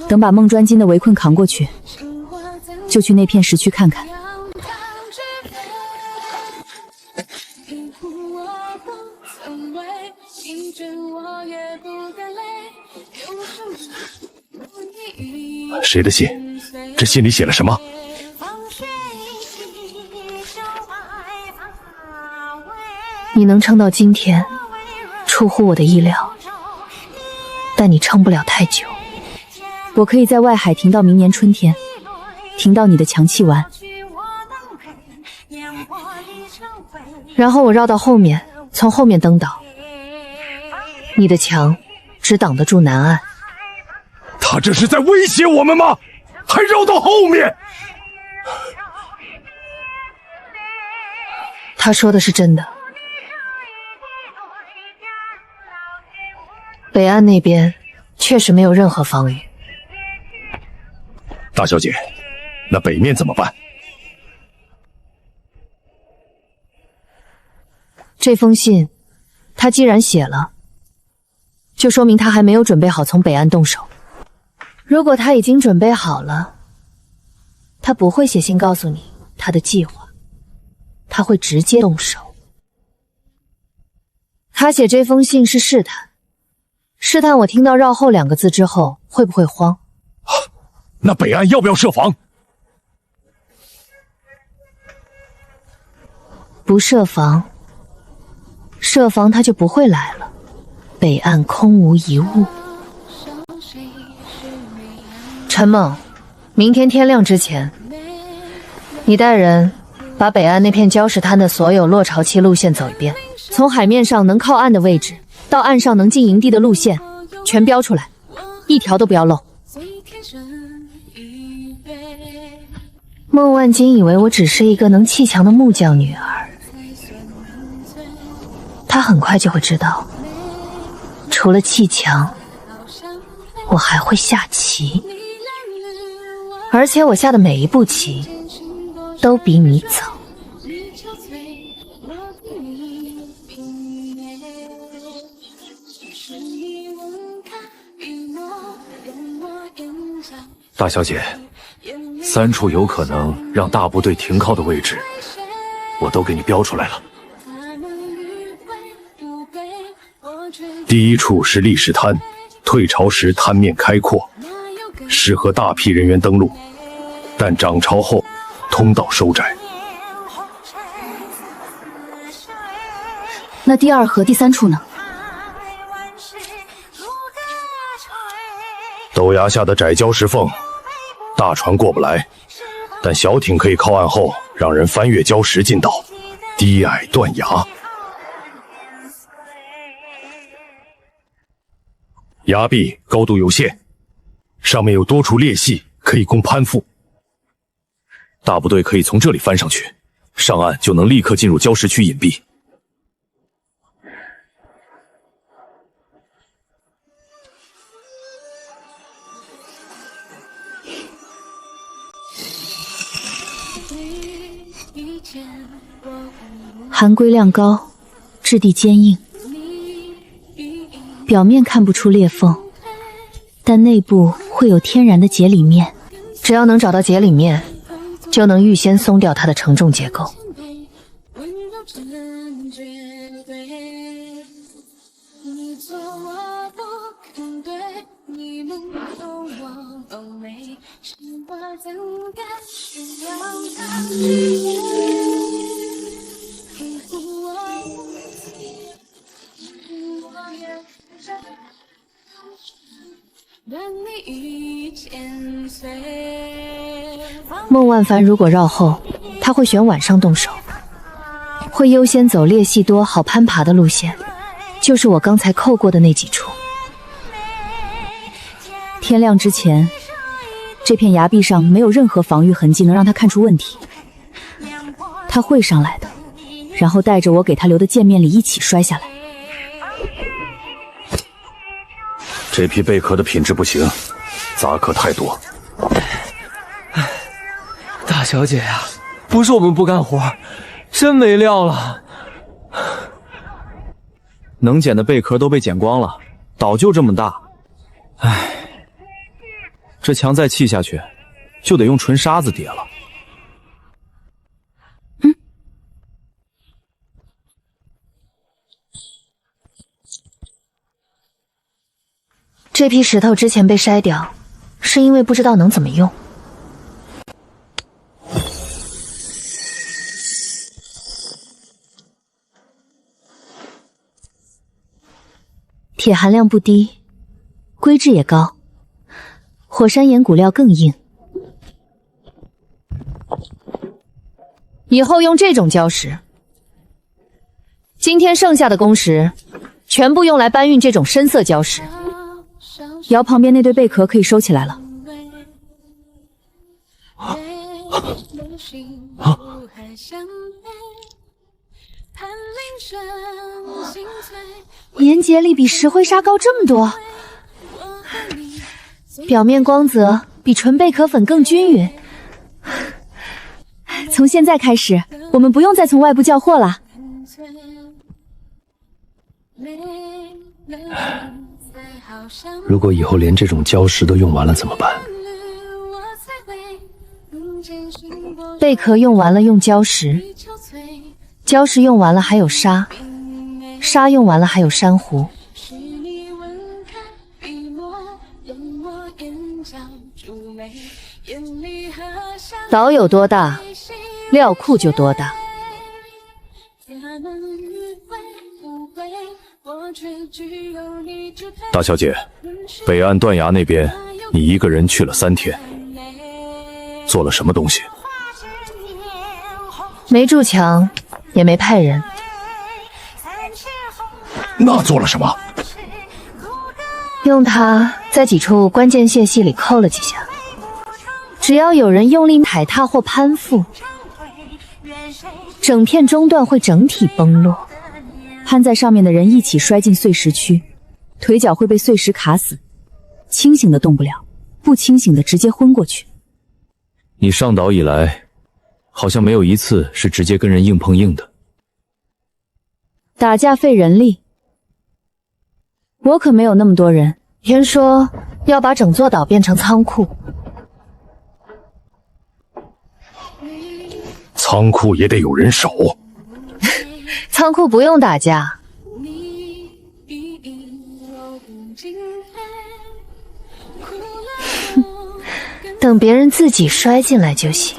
等把孟专金的围困扛过去，就去那片石区看看。谁的信？这信里写了什么？你能撑到今天，出乎我的意料，但你撑不了太久。我可以在外海停到明年春天，停到你的强气完，然后我绕到后面，从后面登岛。你的墙只挡得住南岸。他这是在威胁我们吗？还绕到后面？他说的是真的。北岸那边确实没有任何防御。大小姐，那北面怎么办？这封信，他既然写了，就说明他还没有准备好从北岸动手。如果他已经准备好了，他不会写信告诉你他的计划，他会直接动手。他写这封信是试探，试探我听到绕后2个字之后会不会慌。那北岸要不要设防？不设防，设防他就不会来了。北岸空无一物。陈猛，明天天亮之前，你带人把北岸那片礁石滩的所有落潮期路线走一遍，从海面上能靠岸的位置到岸上能进营地的路线，全标出来，一条都不要漏。孟万金以为我只是一个能砌墙的木匠女儿，他很快就会知道，除了砌墙，我还会下棋，而且我下的每一步棋都比你早。大小姐，3处有可能让大部队停靠的位置，我都给你标出来了。第1处是砾石滩，退潮时滩面开阔，适合大批人员登陆，但涨潮后通道收窄。那第2和第3处呢？陡崖下的窄礁石缝，大船过不来，但小艇可以靠岸后让人翻越礁石进岛。低矮断崖，崖壁高度有限，上面有多处裂隙可以供攀附。大部队可以从这里翻上去，上岸就能立刻进入礁石区隐蔽。含硅量高，质地坚硬，表面看不出裂缝，但内部会有天然的节理面。只要能找到节理面，就能预先松掉它的承重结构。孟万帆如果绕后，他会选晚上动手，会优先走裂隙多好攀爬的路线，就是我刚才扣过的那几处。天亮之前，这片崖壁上没有任何防御痕迹能让他看出问题。他会上来的，然后带着我给他留的见面礼一起摔下来。这批贝壳的品质不行，杂壳太多。大小姐呀，不是我们不干活，真没料了。能捡的贝壳都被捡光了，岛就这么大。唉，这墙再砌下去，就得用纯沙子叠了。这批石头之前被筛掉，是因为不知道能怎么用。铁含量不低，硅质也高，火山岩骨料更硬。以后用这种礁石。今天剩下的工时，全部用来搬运这种深色礁石。窑旁边那堆贝壳可以收起来了。粘结力比石灰砂高这么多，表面光泽比纯贝壳粉更均匀。从现在开始，我们不用再从外部叫货了。如果以后连这种礁石都用完了怎么办？贝壳用完了用礁石，礁石用完了还有沙，沙用完了还有珊瑚。岛有多大，料库就多大。大小姐，北岸断崖那边，你一个人去了3天，做了什么东西？没筑墙，也没派人。那做了什么？用它在几处关键线隙里扣了几下，只要有人用力踩踏或攀附，整片中段会整体崩落。攀在上面的人一起摔进碎石区，腿脚会被碎石卡死，清醒的动不了，不清醒的直接昏过去。你上岛以来，好像没有一次是直接跟人硬碰硬的。打架费人力，我可没有那么多人。听说要把整座岛变成仓库，仓库也得有人守。仓库不用打架。等别人自己摔进来就行。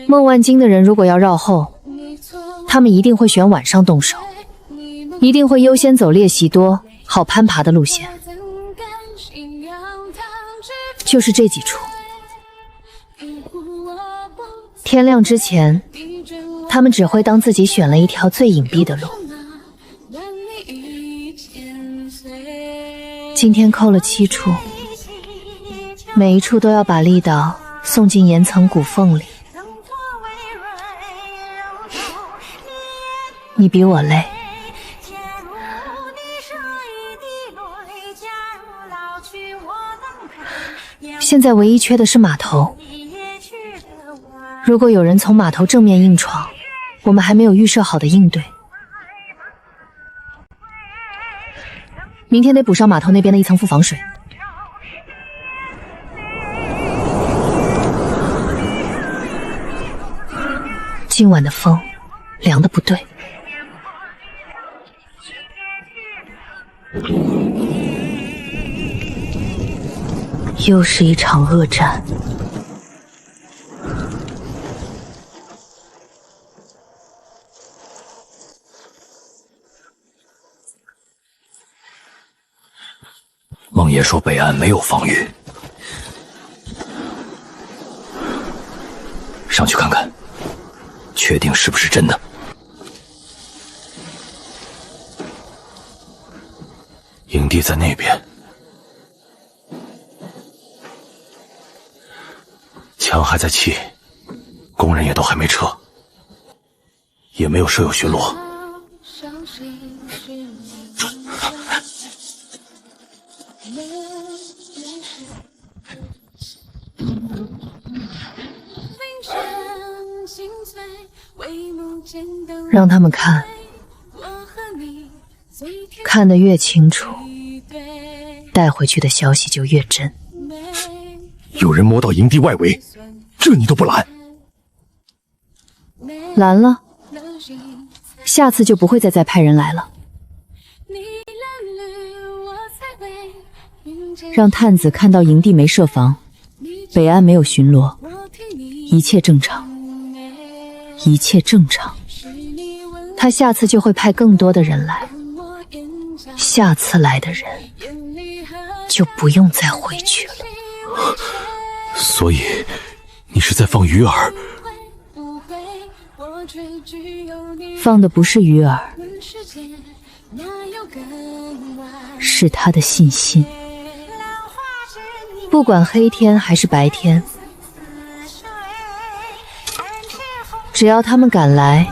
孟万金的人如果要绕后，他们一定会选晚上动手，一定会优先走裂隙多、好攀爬的路线，就是这几处。天亮之前，他们只会当自己选了一条最隐蔽的路。今天扣了7处，每一处都要把力道送进岩层骨缝里。你比我累。现在唯一缺的是码头。如果有人从码头正面硬闯，我们还没有预设好的应对。明天得补上码头那边的一层副防水。今晚的风凉得不对。又是一场恶战。孟爷说北岸没有防御，上去看看，确定是不是真的。营地在那边，墙还在砌，工人也都还没撤，也没有设有巡逻。让他们看，看得越清楚，带回去的消息就越真。有人摸到营地外围，这你都不拦？拦了，下次就不会再派人来了。让探子看到营地没设防，北岸没有巡逻，一切正常，一切正常。他下次就会派更多的人来，下次来的人就不用再回去了。所以你是在放鱼饵？放的不是鱼饵，是他的信心。不管黑天还是白天，只要他们敢来，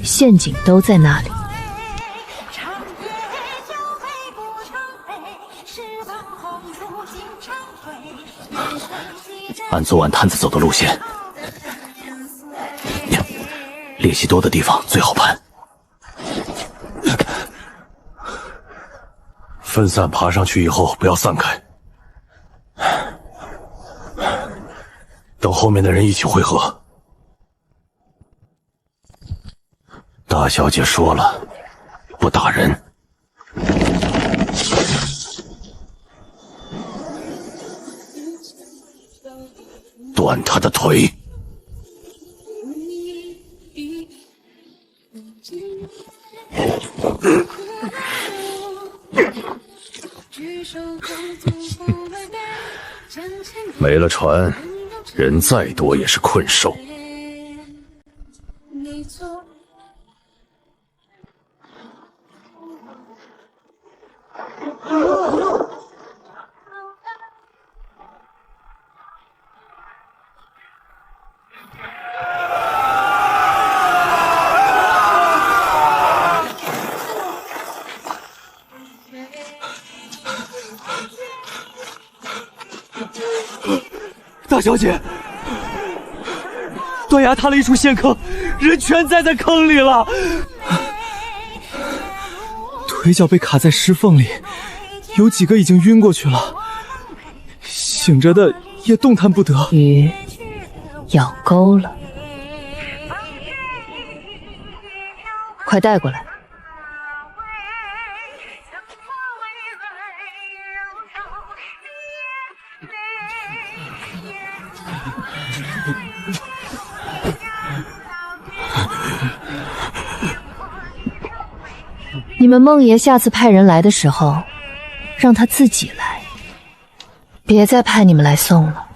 陷阱都在那里。按昨晚探子走的路线，裂隙多的地方最好攀。分散爬上去以后，不要散开，等后面的人一起汇合。大小姐说了，不打人。断他的腿！没了船，人再多也是困兽。大小姐，断崖塌了一处陷坑，人全栽在坑里了，腿脚被卡在石缝里，有几个已经晕过去了，醒着的也动弹不得。鱼咬钩了，快带过来。你们孟爷下次派人来的时候，让他自己来，别再派你们来送了。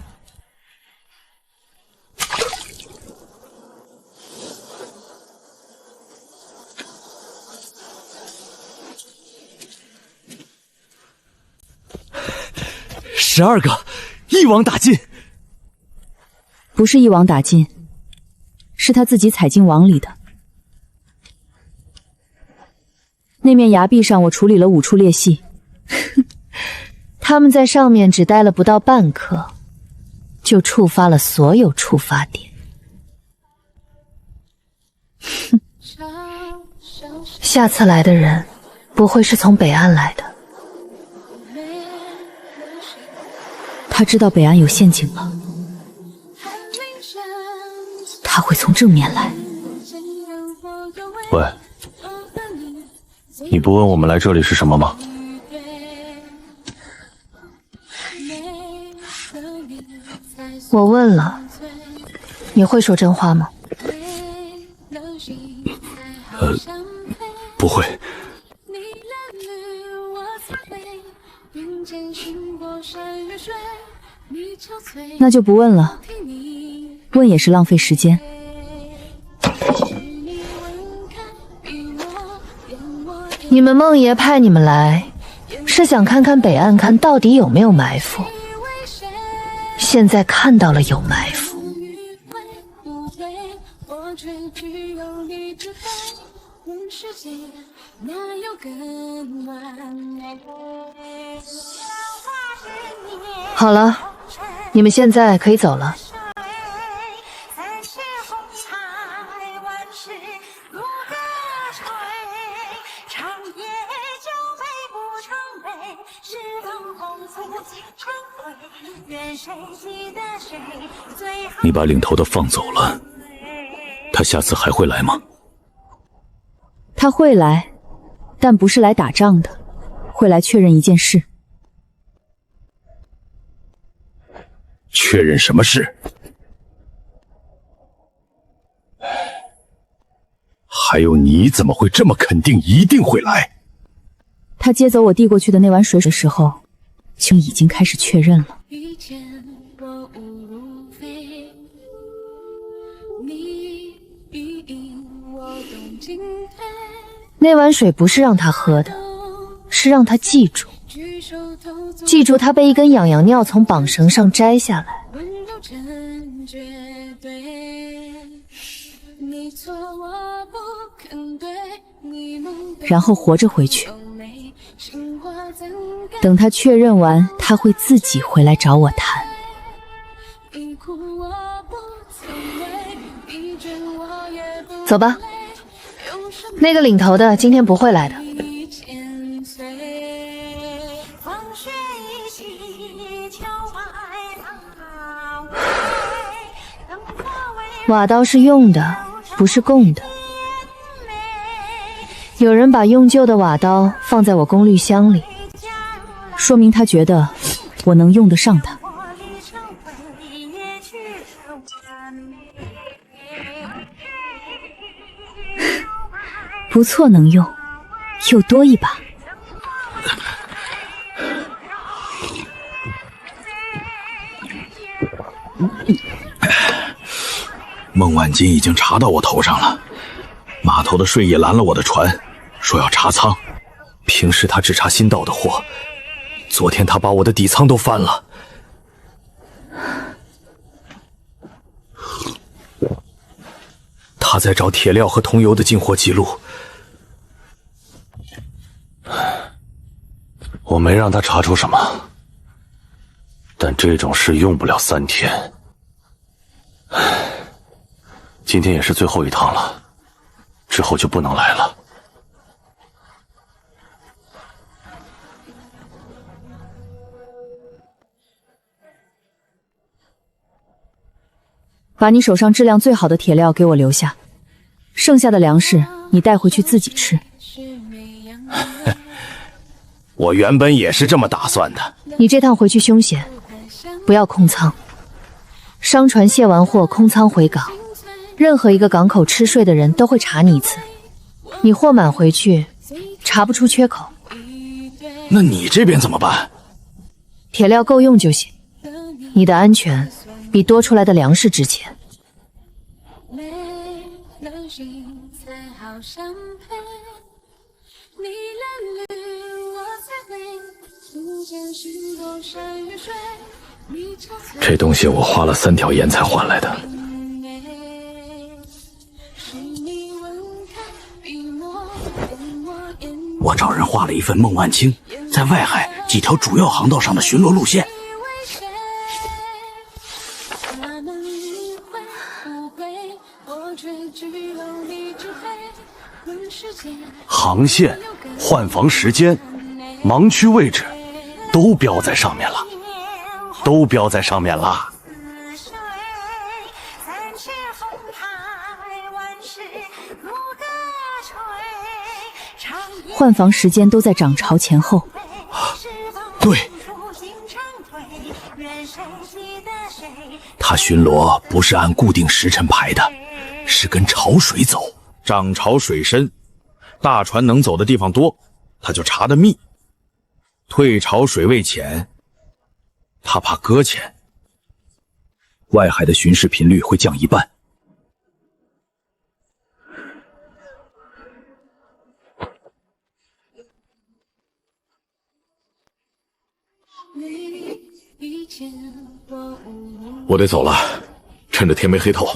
12个，一网打尽。不是一网打尽，是他自己踩进网里的。那面崖壁上，我处理了5处裂隙。他们在上面只待了不到半刻，就触发了所有触发点。哼，下次来的人不会是从北岸来的。他知道北岸有陷阱了，他会从正面来。喂，你不问我们来这里是什么吗？我问了，你会说真话吗？不会。那就不问了，问也是浪费时间。你们梦爷派你们来，是想看看北岸看到底有没有埋伏。现在看到了有埋伏。好了，你们现在可以走了。你把领头的放走了，他下次还会来吗？他会来，但不是来打仗的，会来确认一件事。确认什么事？还有你怎么会这么肯定一定会来？他接走我递过去的那碗水的时候，就已经开始确认了。那碗水不是让他喝的，是让他记住，记住他被一根痒痒尿从绑绳上摘下来。然后活着回去，等他确认完，他会自己回来找我谈。走吧，那个领头的今天不会来的。瓦刀是用的，不是供的。有人把用旧的瓦刀放在我功率箱里，说明他觉得我能用得上它。不错，能用，又多一把。孟晚金已经查到我头上了，码头的税也拦了我的船，说要查仓。平时他只查新到的货，昨天他把我的底仓都翻了。他在找铁料和桐油的进货记录。我没让他查出什么，但这种事用不了3天。今天也是最后一趟了，之后就不能来了。把你手上质量最好的铁料给我留下，剩下的粮食你带回去自己吃。我原本也是这么打算的。你这趟回去凶险，不要空仓。商船卸完货空仓回港，任何一个港口吃税的人都会查你一次。你货满回去，查不出缺口。那你这边怎么办？铁料够用就行。你的安全比多出来的粮食值钱。这东西我花了3条烟才换来的。我找人画了一份孟万清在外海几条主要航道上的巡逻路线。航线、换防时间、盲区位置，都标在上面了，都标在上面了。换防时间都在涨潮前后。对，他巡逻不是按固定时辰排的，是跟潮水走。涨潮水深，大船能走的地方多，他就查得密；退潮水位浅，他怕搁浅，外海的巡视频率会降一半。我得走了，趁着天没黑透。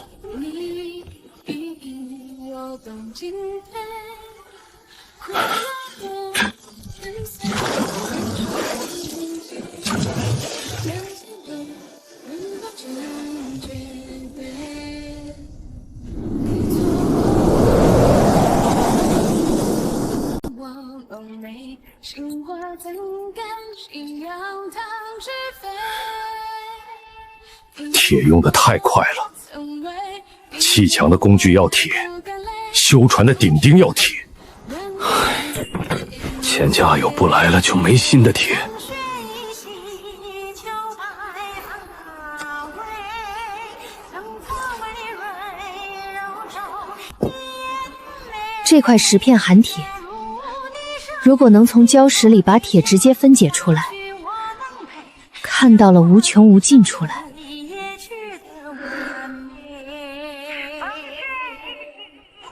铁用的太快了，砌墙的工具要铁，修船的顶钉要铁。钱家有不来了就没新的铁。这块石片含铁，如果能从礁石里把铁直接分解出来，看到了无穷无尽出来。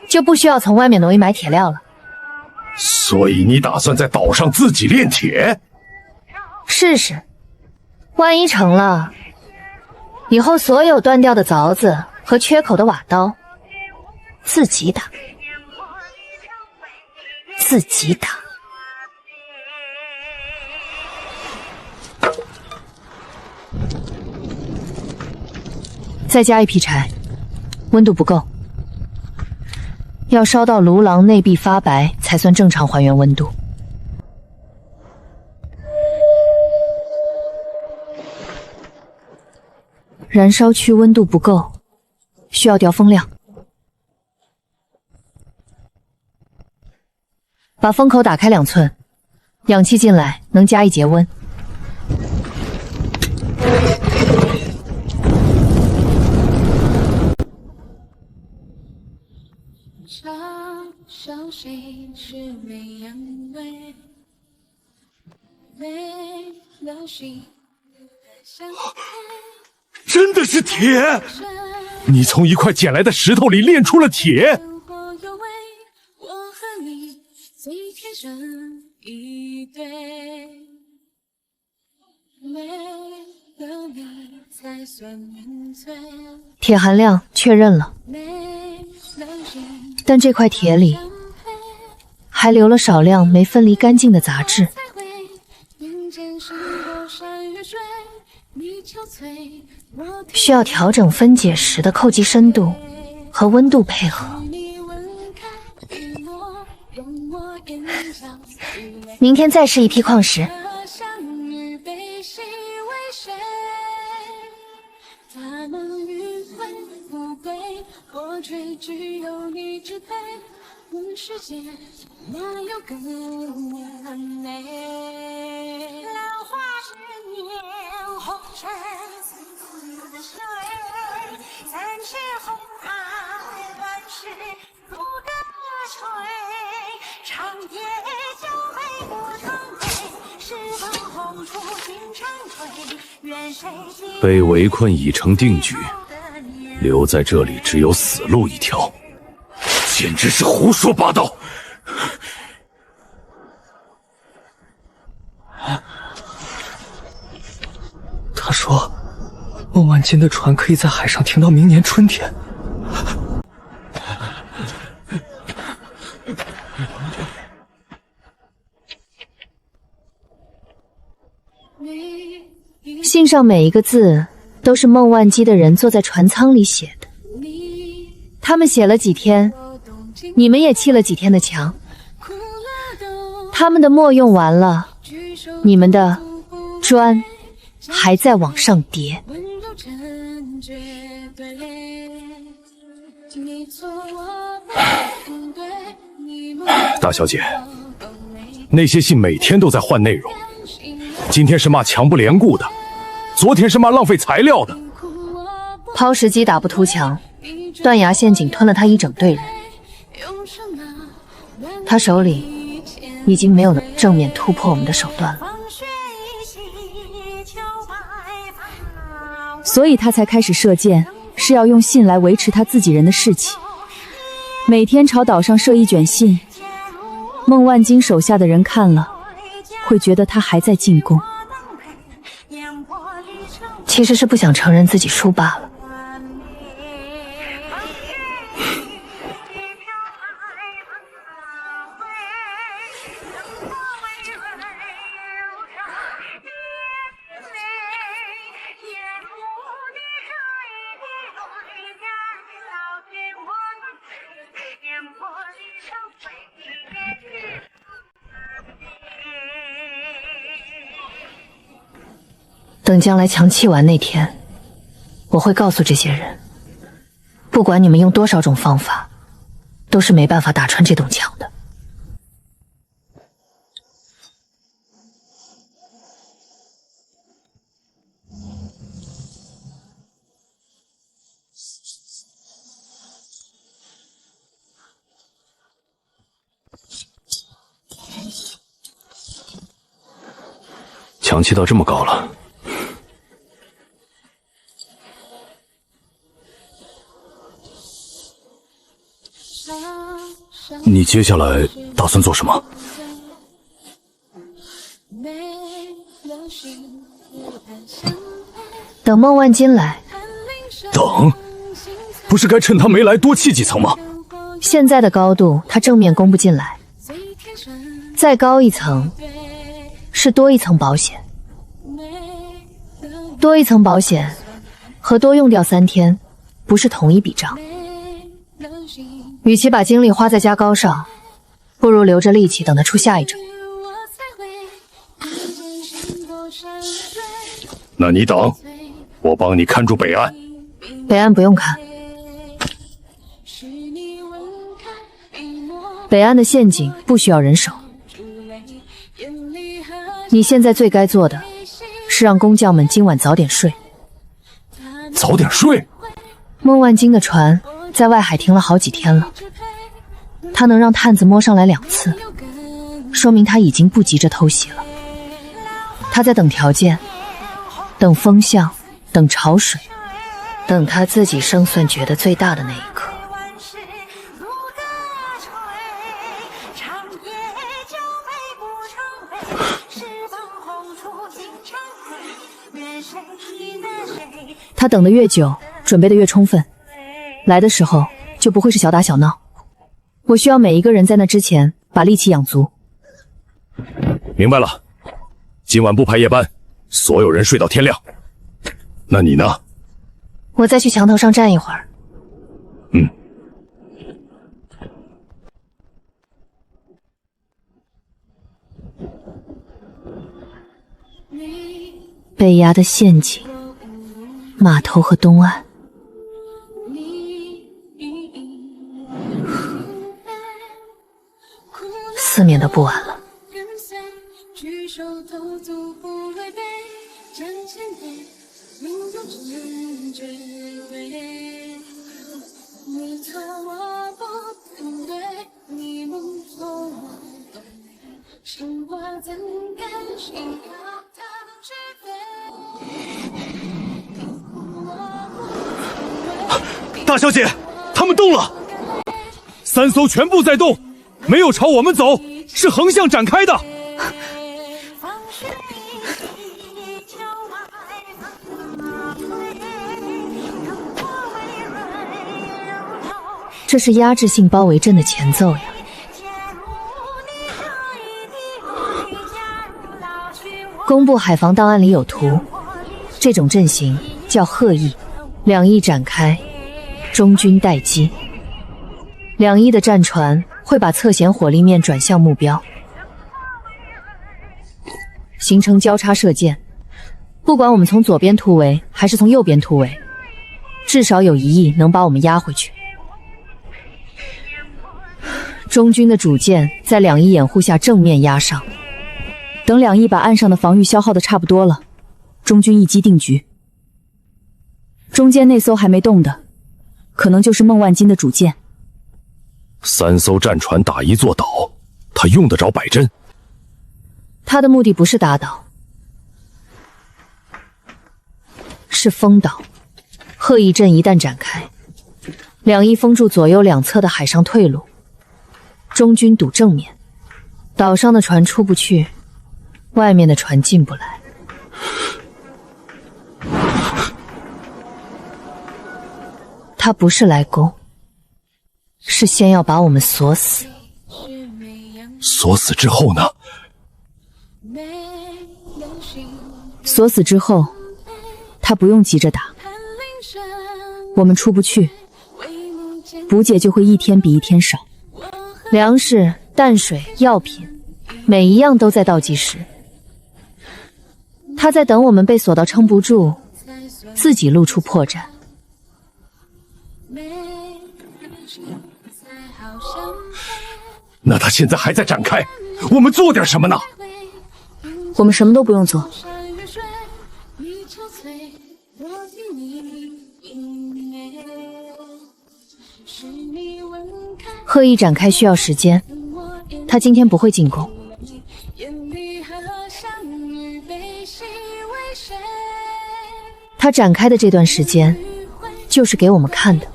就不需要从外面挪移买铁料了。所以你打算在岛上自己炼铁？试试，万一成了，以后所有断掉的凿子和缺口的瓦刀，自己打，自己打。再加一批柴，温度不够。要烧到炉廊内壁发白，才算正常还原温度。燃烧区温度不够，需要调风量。把风口打开2寸，氧气进来能加一节温。真的是铁！你从一块捡来的石头里炼出了铁。铁含量确认了，但这块铁里还留了少量没分离干净的杂质。需要调整分解时的扣击深度和温度配合。明天再试一批矿石。被围困已成定局，留在这里只有死路一条，简直是胡说八道！说，孟晚金的船可以在海上停到明年春天。信上每一个字都是孟万基的人坐在船舱里写的。他们写了几天，你们也砌了几天的墙。他们的墨用完了，你们的砖还在往上叠。大小姐，那些信每天都在换内容，今天是骂墙不连固的，昨天是骂浪费材料的。抛石机打不突墙，断崖陷阱吞了他一整队人，他手里已经没有了正面突破我们的手段了，所以他才开始射箭，是要用信来维持他自己人的士气。每天朝岛上射一卷信，孟万金手下的人看了，会觉得他还在进攻。其实是不想承认自己输罢了。等将来墙砌完那天，我会告诉这些人，不管你们用多少种方法，都是没办法打穿这栋墙的。墙砌到这么高了，你接下来打算做什么？等孟万金来。等？不是该趁他没来多砌几层吗？现在的高度，他正面攻不进来，再高一层是多一层保险，多一层保险和多用掉3天不是同一笔账。与其把精力花在加高上，不如留着力气等他出下一招。那你等，我帮你看住北岸。北岸不用看，北岸的陷阱不需要人手。你现在最该做的是让工匠们今晚早点睡。早点睡？孟万金的船在外海停了好几天了，他能让探子摸上来2次，说明他已经不急着偷袭了。他在等条件，等风向，等潮水，等他自己胜算觉得最大的那一刻。他等得越久，准备得越充分，来的时候就不会是小打小闹。我需要每一个人在那之前把力气养足。明白了，今晚不排夜班，所有人睡到天亮。那你呢？我再去墙头上站一会儿。嗯。北崖的陷阱，码头和东岸。四面都布完了。大小姐，他们动了，3艘全部在动，没有朝我们走，是横向展开的。这是压制性包围阵的前奏呀。工部海防档案里有图，这种阵型叫鹤翼，两翼展开，中军待机。两翼的战船会把侧舷火力面转向目标，形成交叉射箭。不管我们从左边突围还是从右边突围，至少有一翼能把我们压回去。中军的主舰在两翼掩护下正面压上，等两翼把岸上的防御消耗的差不多了，中军一击定局。中间那艘还没动的，可能就是孟万金的主舰。3艘战船打一座岛，他用得着摆阵？他的目的不是打倒，是封岛。鹤翼阵一旦展开，两翼封住左右两侧的海上退路，中军堵正面，岛上的船出不去，外面的船进不来。他不是来攻，是先要把我们锁死。锁死之后呢？锁死之后，他不用急着打，我们出不去，补给就会一天比一天少。粮食、淡水、药品，每一样都在倒计时。他在等我们被锁到撑不住，自己露出破绽。那他现在还在展开，我们做点什么呢？我们什么都不用做。鹤翼展开需要时间，他今天不会进攻。他展开的这段时间，就是给我们看的，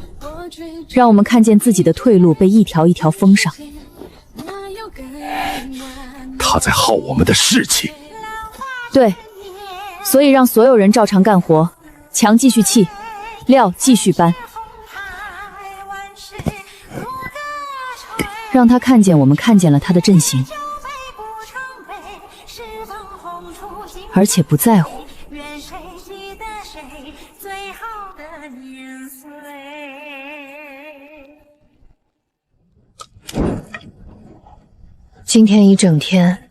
让我们看见自己的退路被一条一条封上。他在耗我们的士气。对，所以让所有人照常干活，墙继续砌，料继续搬，让他看见我们看见了他的阵型，而且不在乎。今天一整天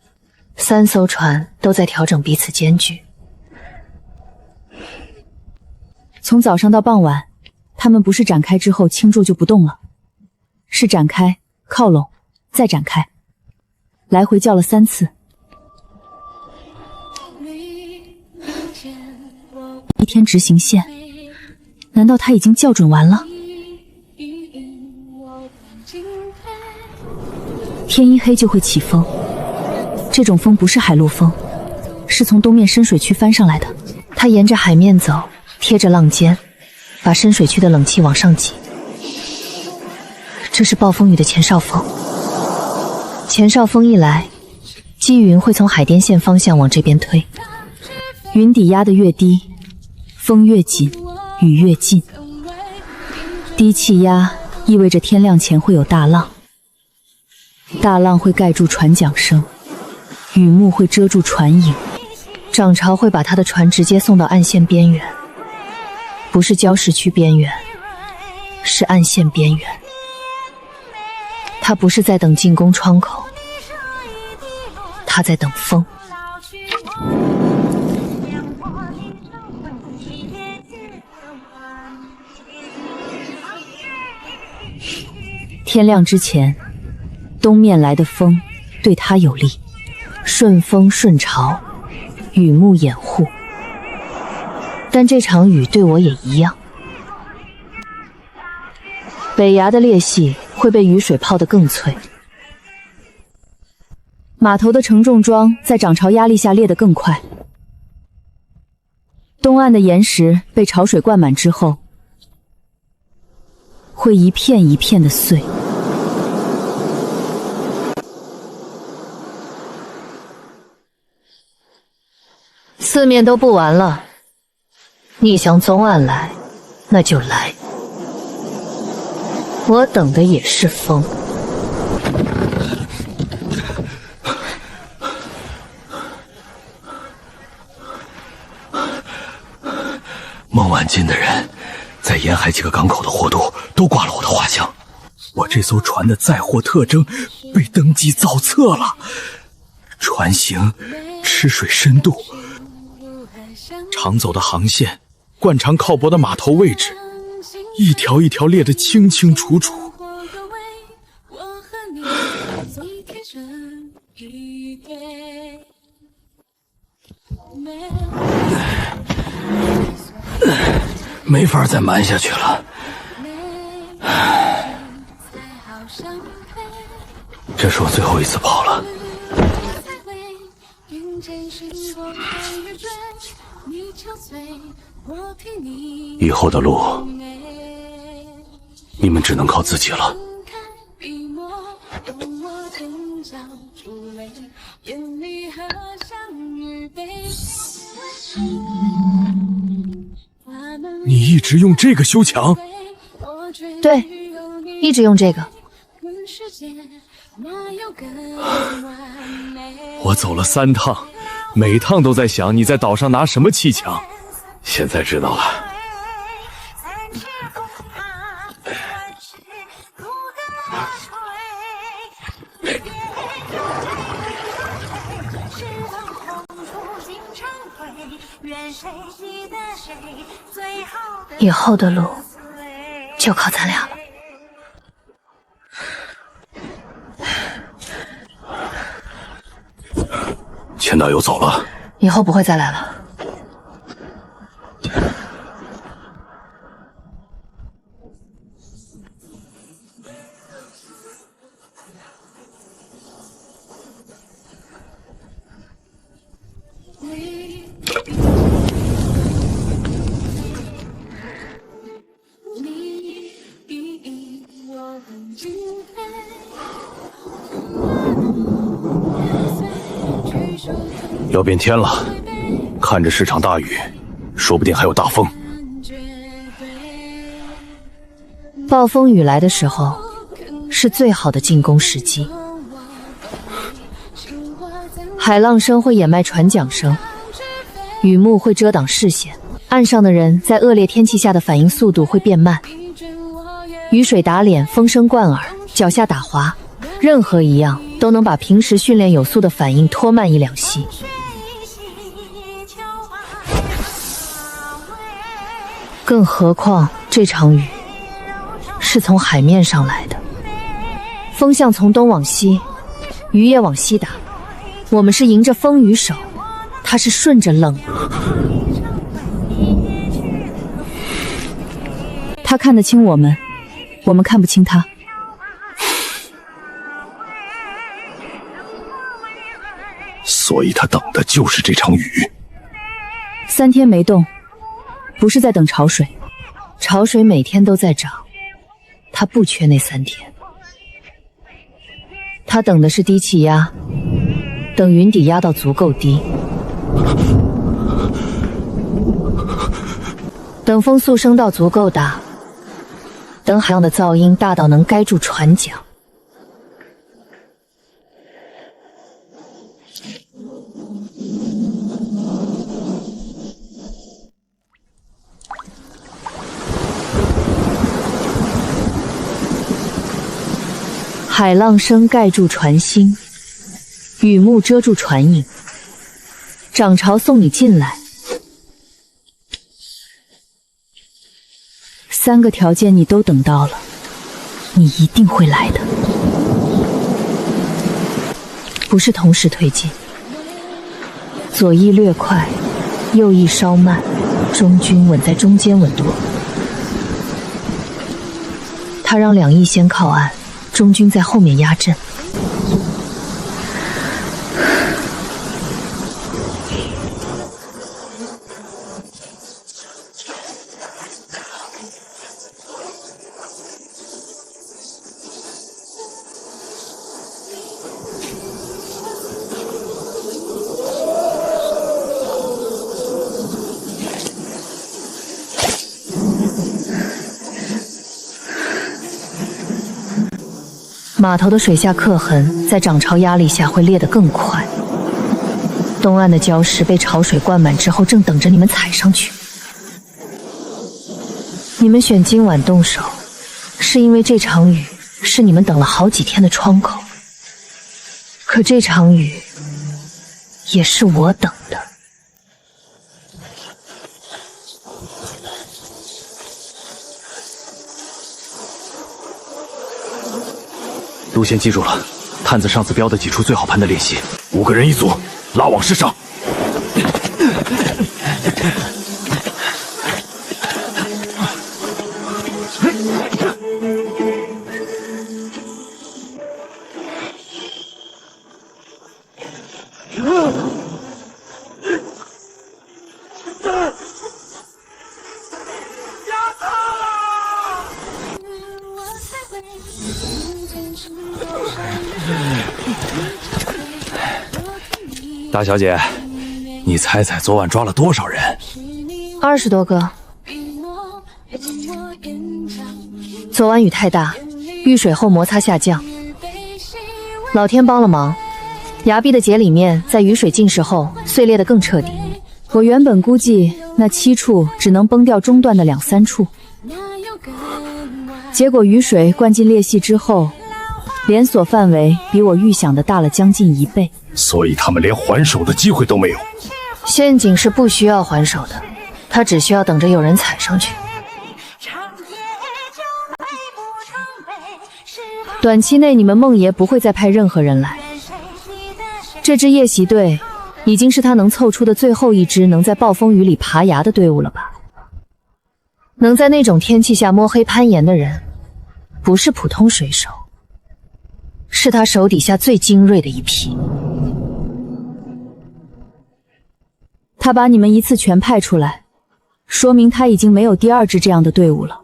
，3艘船都在调整彼此间距。从早上到傍晚，他们不是展开之后倾注就不动了，是展开、靠拢，再展开，来回叫了3次。一天执行线，难道他已经校准完了？天一黑就会起风，这种风不是海陆风，是从东面深水区翻上来的。他沿着海面走，贴着浪尖，把深水区的冷气往上挤。这是暴风雨的前哨风。前哨风一来，积云会从海淀线方向往这边推，云底压得越低，风越紧，雨越近。低气压意味着天亮前会有大浪，大浪会盖住船桨声，雨幕会遮住船影，涨潮会把他的船直接送到岸线边缘，不是礁石区边缘，是岸线边缘。他不是在等进攻窗口，他在等风。天亮之前，东面来的风对他有利，顺风顺潮，雨幕掩护。但这场雨对我也一样。北崖的裂隙会被雨水泡得更脆，码头的承重桩在涨潮压力下裂得更快，东岸的岩石被潮水灌满之后，会一片一片的碎。四面都布完了，你想从岸来，那就来。我等的也是风。孟晚金的人在沿海几个港口的货渡都挂了我的画像。我这艘船的载货特征被登记造册了，船型、吃水深度、常走的航线、惯常靠泊的码头位置，一条一条列得清清楚楚。没法再瞒下去了。这是我最后一次跑了。以后的路，你们只能靠自己了。你一直用这个修墙？对，一直用这个。我走了3趟，每趟都在想你在岛上拿什么砌墙。现在知道了。以后的路就靠咱俩了。钱大友走了，以后不会再来了。要变天了，看着是场大雨，说不定还有大风。暴风雨来的时候，是最好的进攻时机。海浪声会掩埋船桨声，雨幕会遮挡视线，岸上的人在恶劣天气下的反应速度会变慢。雨水打脸，风声贯耳，脚下打滑，任何一样都能把平时训练有素的反应拖慢1-2息。更何况这场雨是从海面上来的，风向从东往西，雨也往西打。我们是迎着风雨守，他是顺着冷。他看得清我们，我们看不清他。所以他等的就是这场雨。3天没动，不是在等潮水，潮水每天都在涨，他不缺那3天。他等的是低气压，等云底压到足够低，等风速升到足够大，等海浪的噪音大到能盖住船桨。海浪声盖住船心，雨幕遮住船影，涨潮送你进来。3个条件你都等到了，你一定会来的。不是同时推进，左翼略快，右翼稍慢，中军稳在中间稳舵。他让2翼先靠岸，中军在后面压阵。码头的水下刻痕在涨潮压力下会裂得更快。东岸的礁石被潮水灌满之后，正等着你们踩上去。你们选今晚动手，是因为这场雨是你们等了好几天的窗口。可这场雨也是我等的。路线记住了，探子上次标的几处最好盘的练习，5个人一组，拉网式上。大小姐，你猜猜昨晚抓了多少人？20多个。昨晚雨太大，遇水后摩擦下降，老天帮了忙，崖壁的节里面在雨水浸湿后碎裂得更彻底。我原本估计那7处只能崩掉中段的2、3处，结果雨水灌进裂隙之后，连锁范围比我预想的大了将近1倍。所以他们连还手的机会都没有。陷阱是不需要还手的，他只需要等着有人踩上去。短期内你们梦爷不会再派任何人来，这支夜袭队已经是他能凑出的最后一支能在暴风雨里爬崖的队伍了吧？能在那种天气下摸黑攀岩的人，不是普通水手，是他手底下最精锐的一批。他把你们一次全派出来，说明他已经没有第2支这样的队伍了。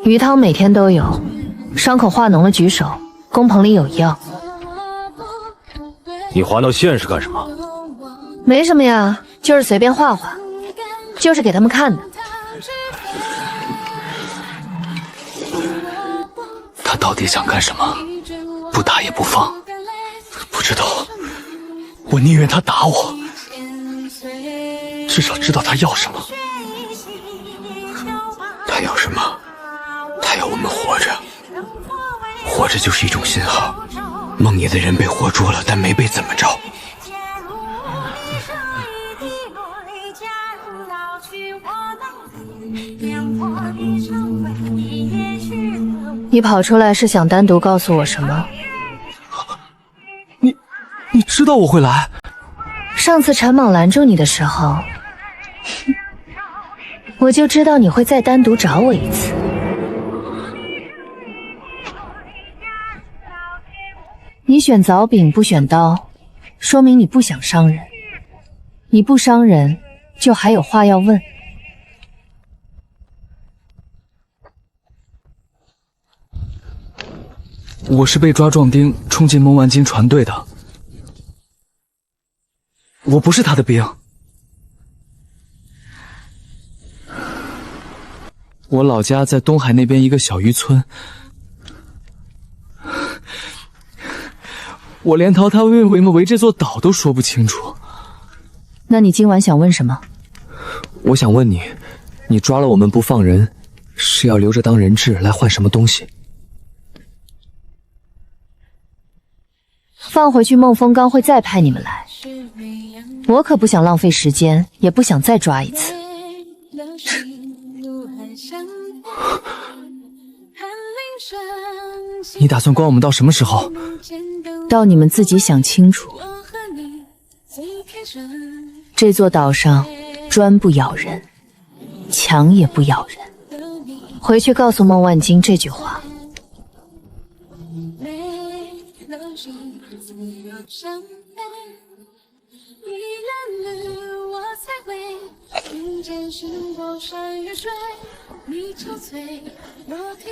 鱼汤每天都有，伤口化脓了举手，工棚里有药。你划到线是干什么？没什么呀，就是随便画画，就是给他们看的。他到底想干什么？不打也不放。不知道，我宁愿他打我，至少知道他要什么。他要什么？他要我们活着。活着就是一种信号。梦野的人被活捉了，但没被怎么着。你跑出来是想单独告诉我什么？你知道我会来？上次陈莽拦住你的时候，我就知道你会再单独找我一次。你选凿柄不选刀，说明你不想伤人。你不伤人，就还有话要问。我是被抓壮丁冲进孟万金船队的，我不是他的兵。我老家在东海那边一个小渔村，我连陶他为什么围这座岛都说不清楚。那你今晚想问什么？我想问你，你抓了我们不放人，是要留着当人质来换什么东西？放回去，孟风刚会再派你们来。我可不想浪费时间，也不想再抓一次。你打算关我们到什么时候？到你们自己想清楚。这座岛上，砖不咬人，墙也不咬人。回去告诉孟万金这句话。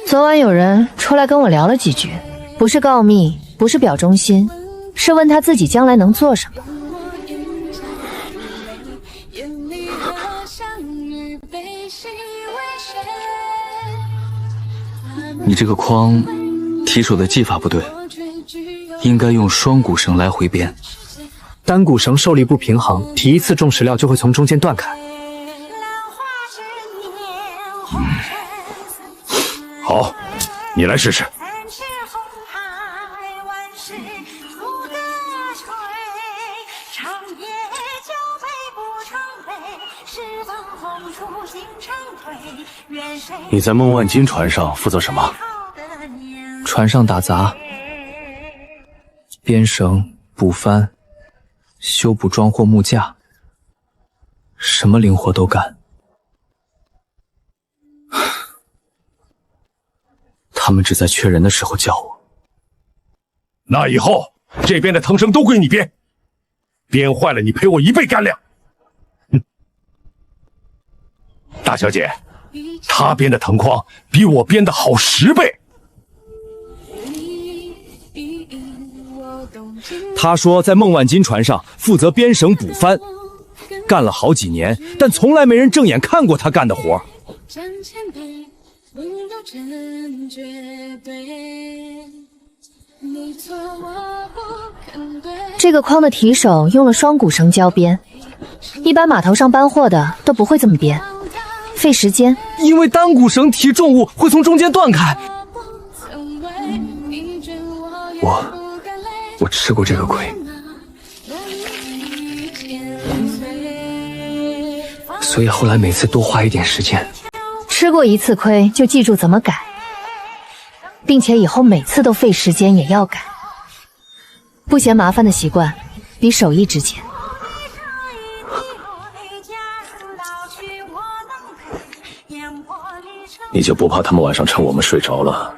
昨晚有人出来跟我聊了几句，不是告密，不是表忠心，是问他自己将来能做什么。你这个框提手的技法不对，应该用双股绳来回编。单股绳受力不平衡，提一次重石料就会从中间断开。好，你来试试。你在孟万金船上负责什么？船上打杂、编绳、补帆、修补装货木架，什么灵活都干。他们只在缺人的时候叫我。那以后这边的藤绳都归你编，编坏了你赔我1倍干粮。大小姐，他编的藤框比我编的好10倍。他说在孟万金船上负责编绳补帆，干了好几年，但从来没人正眼看过他干的活。这个框的提手用了双股绳胶编，一般码头上搬货的都不会这么编，费时间。因为单股绳提重物会从中间断开。我吃过这个亏，所以后来每次多花一点时间。吃过一次亏就记住怎么改，并且以后每次都费时间也要改。不嫌麻烦的习惯比手艺值钱。你就不怕他们晚上趁我们睡着了，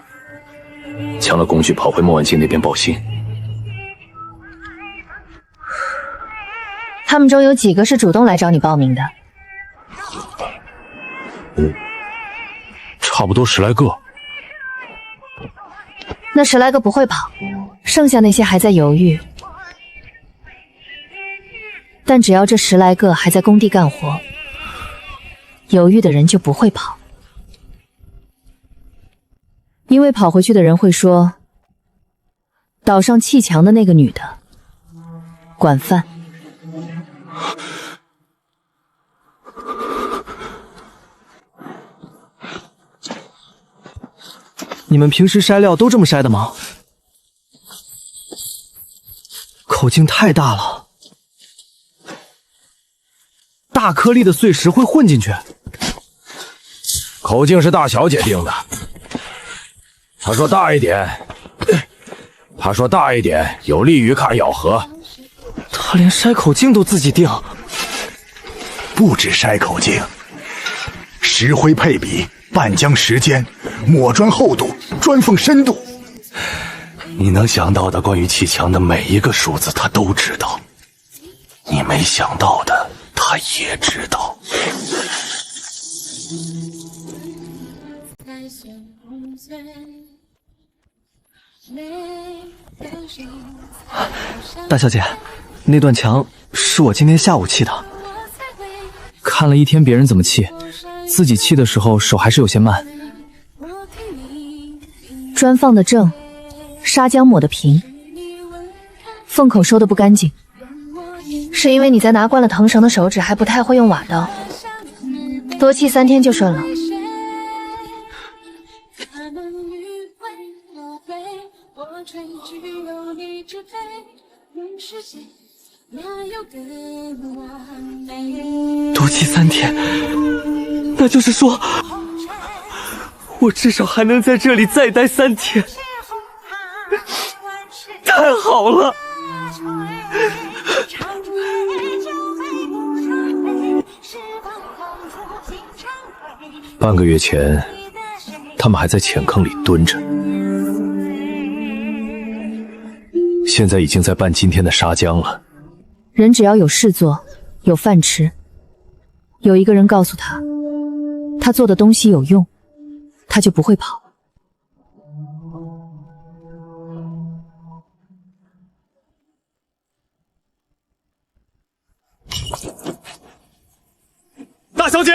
抢了工具跑回孟万金那边报信？他们中有几个是主动来找你报名的？差不多10来个。那10来个不会跑，剩下那些还在犹豫。但只要这10来个还在工地干活，犹豫的人就不会跑。因为跑回去的人会说，岛上砌墙的那个女的管饭。你们平时筛料都这么筛的吗？口径太大了，大颗粒的碎石会混进去。口径是大小姐定的，她说大一点有利于抗咬合。他连筛口径都自己定。不止筛口径，石灰配比、拌浆时间、抹砖厚度、砖缝深度，你能想到的关于砌墙的每一个数字，他都知道；你没想到的，他也知道。大小姐，那段墙是我今天下午砌的。看了一天别人怎么砌，自己砌的时候手还是有些慢。砖放的正，砂浆抹的平，缝口收的不干净，是因为你在拿惯了藤绳的手指还不太会用瓦刀，多砌3天就顺了。多砌3天，那就是说，我至少还能在这里再待3天。太好了！半个月前，他们还在浅坑里蹲着，现在已经在拌今天的砂浆了。人只要有事做，有饭吃，有一个人告诉他，他做的东西有用，他就不会跑。大小姐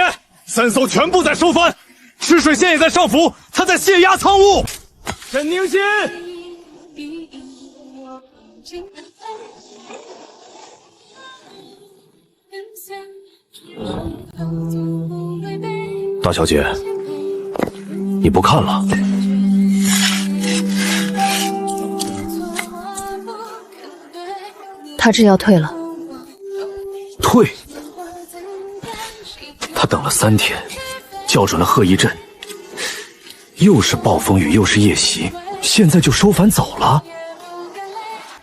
，3艘全部在收帆，赤水县也在上浮，他在卸压仓务。沈宁心，大小姐，你不看了？他这要退了。退？他等了3天，校准了贺一阵，又是暴风雨又是夜袭，现在就收帆走了？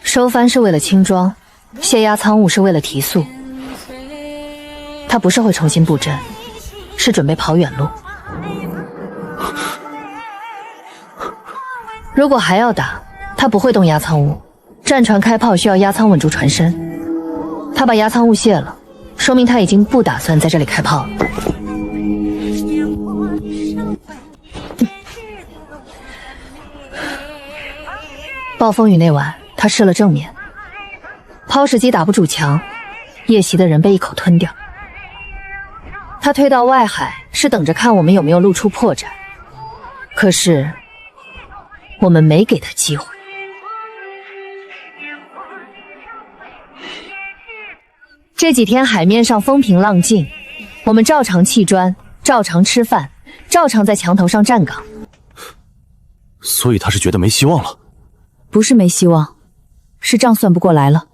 收帆是为了轻装，卸压仓务是为了提速。他不是会重新布阵，是准备跑远路。如果还要打，他不会动压舱务。战船开炮需要压舱稳住船身，他把压舱务卸了，说明他已经不打算在这里开炮了。暴风雨那晚，他试了正面，抛石机打不住墙，夜袭的人被一口吞掉。他退到外海是等着看我们有没有露出破绽，可是我们没给他机会。这几天海面上风平浪静，我们照常砌砖，照常吃饭，照常在墙头上站岗。所以他是觉得没希望了？不是没希望，是账算不过来了。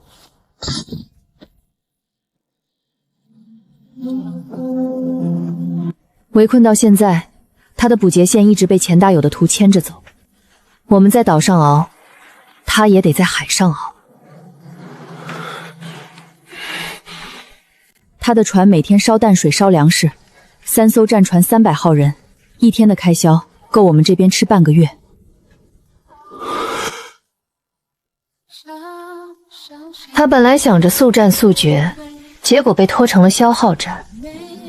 围困到现在，他的捕劫线一直被钱大有的图牵着走。我们在岛上熬，他也得在海上熬。他的船每天烧淡水烧粮食，3艘战船300号人，一天的开销够我们这边吃半个月。他本来想着速战速决，结果被拖成了消耗战。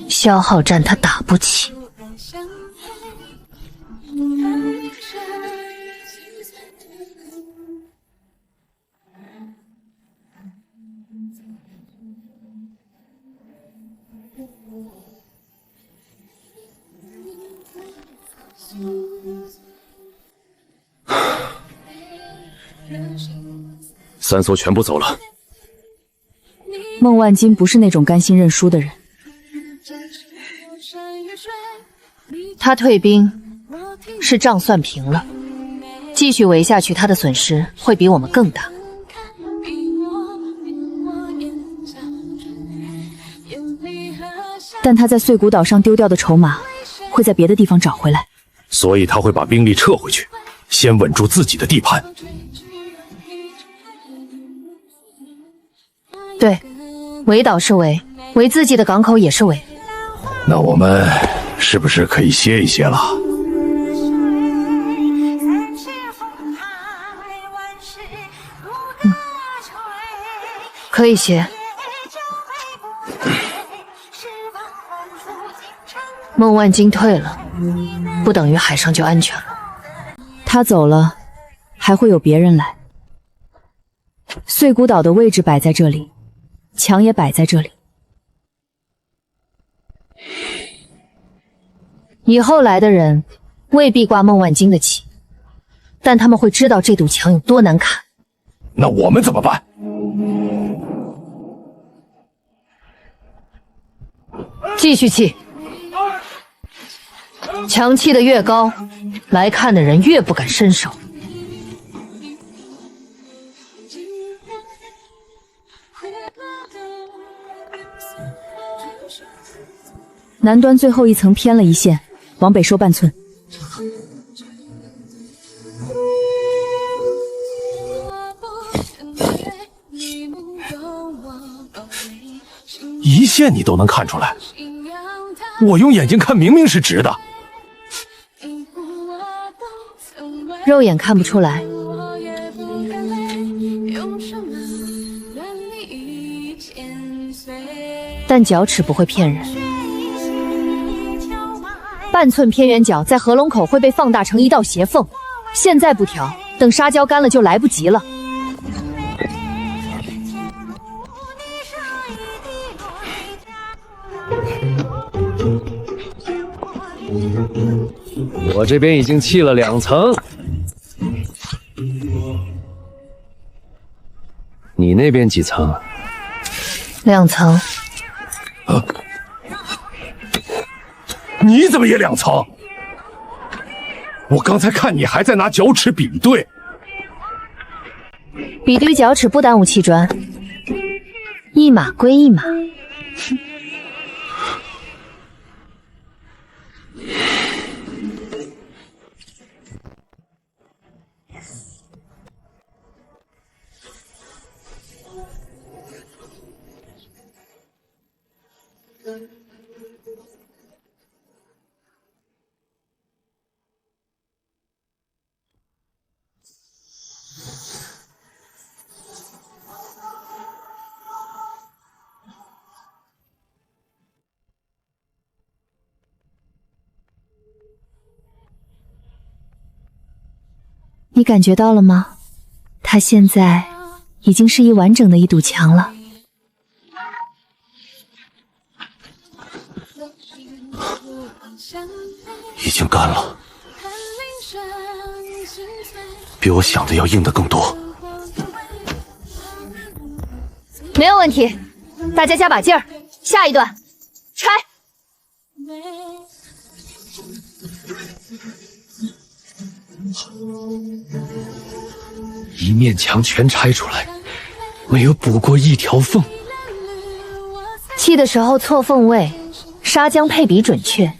消耗战他打不起。3艘全部走了。孟万金不是那种甘心认输的人。他退兵是账算平了，继续围下去，他的损失会比我们更大。但他在碎骨岛上丢掉的筹码，会在别的地方找回来。所以他会把兵力撤回去，先稳住自己的地盘。对，围岛是围，围自己的港口也是围。那我们是不是可以歇一歇了？可以歇。孟万金退了，不等于海上就安全了。他走了，还会有别人来。碎骨岛的位置摆在这里，墙也摆在这里。以后来的人未必挂孟万金的旗，但他们会知道这堵墙有多难砍。那我们怎么办？继续砌，墙砌得越高，来看的人越不敢伸手。南端最后一层偏了一线，往北收半寸。一线你都能看出来，我用眼睛看明明是直的。肉眼看不出来。但角齿不会骗人。半寸偏圆角在合龙口会被放大成一道斜缝，现在不调，等沙胶干了就来不及了。我这边已经砌了2层，你那边几层？2层。你怎么也2层？我刚才看你还在拿角尺比对。比对角尺不耽误砌砖，一码归一码。你感觉到了吗？它现在已经是完整的一堵墙了。已经干了，比我想的要硬的更多。没有问题，大家加把劲儿，下一段拆。一面墙全拆出来，没有补过一条缝。砌的时候错缝位，砂浆配比准确。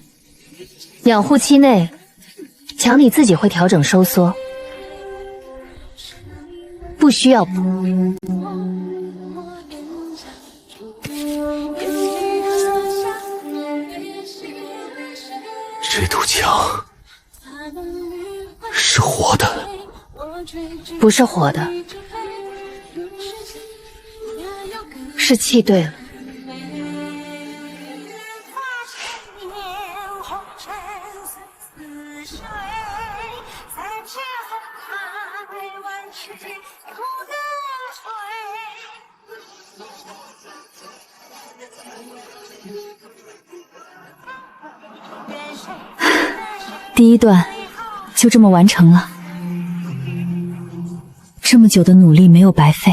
养护期内，墙体自己会调整收缩，不需要补。这堵墙是活的。不是活的，是砌对了。第一段就这么完成了。这么久的努力没有白费。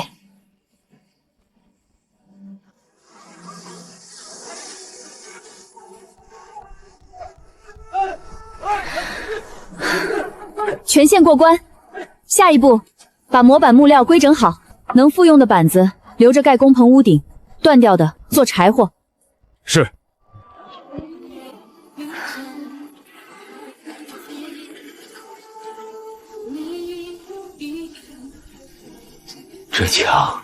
全线过关，下一步把模板木料规整好，能复用的板子留着盖工棚屋顶，断掉的做柴火。是。这墙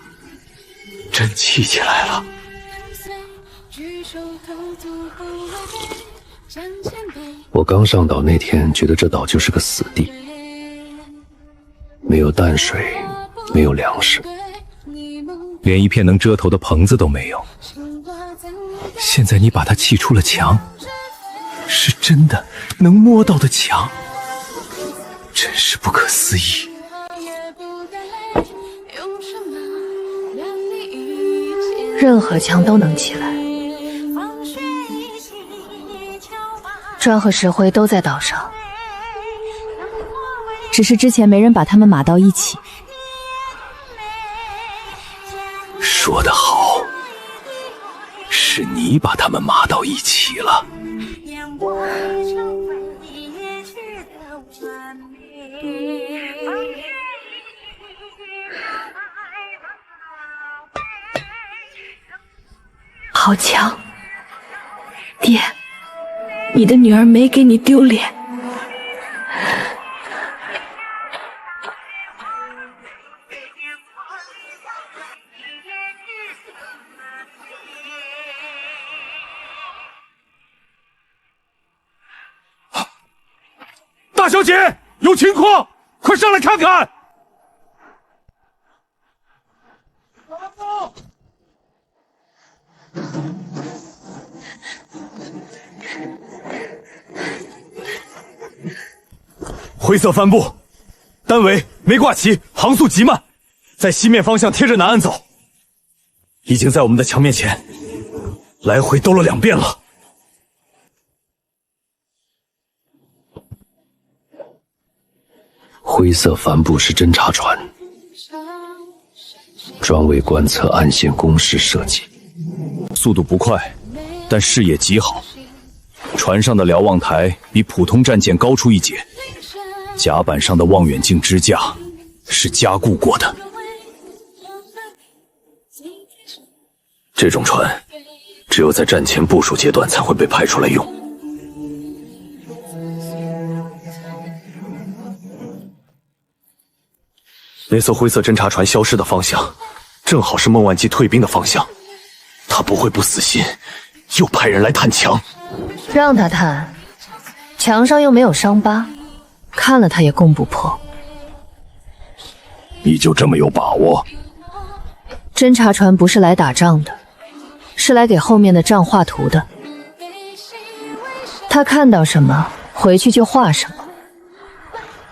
真砌起来了。我刚上岛那天，觉得这岛就是个死地，没有淡水，没有粮食，连一片能遮头的棚子都没有。现在你把它砌出了墙，是真的能摸到的墙，真是不可思议。任何墙都能起来，砖和石灰都在岛上，只是之前没人把它们码到一起。说得好，是你把它们码到一起了。好强，爹，你的女儿没给你丢脸。大小姐，有情况，快上来看看。灰色帆布，单桅没挂旗，航速极慢，在西面方向贴着南岸走，已经在我们的墙面前来回兜了2遍了。灰色帆布是侦察船，专为观测岸线工事设计，速度不快，但视野极好。船上的瞭望台比普通战舰高出一截，甲板上的望远镜支架是加固过的。这种船只有在战前部署阶段才会被派出来用。那艘灰色侦察船消失的方向，正好是孟万基退兵的方向。他不会不死心，又派人来探墙。让他探，墙上又没有伤疤，看了他也攻不破。你就这么有把握？侦察船不是来打仗的，是来给后面的仗画图的。他看到什么，回去就画什么。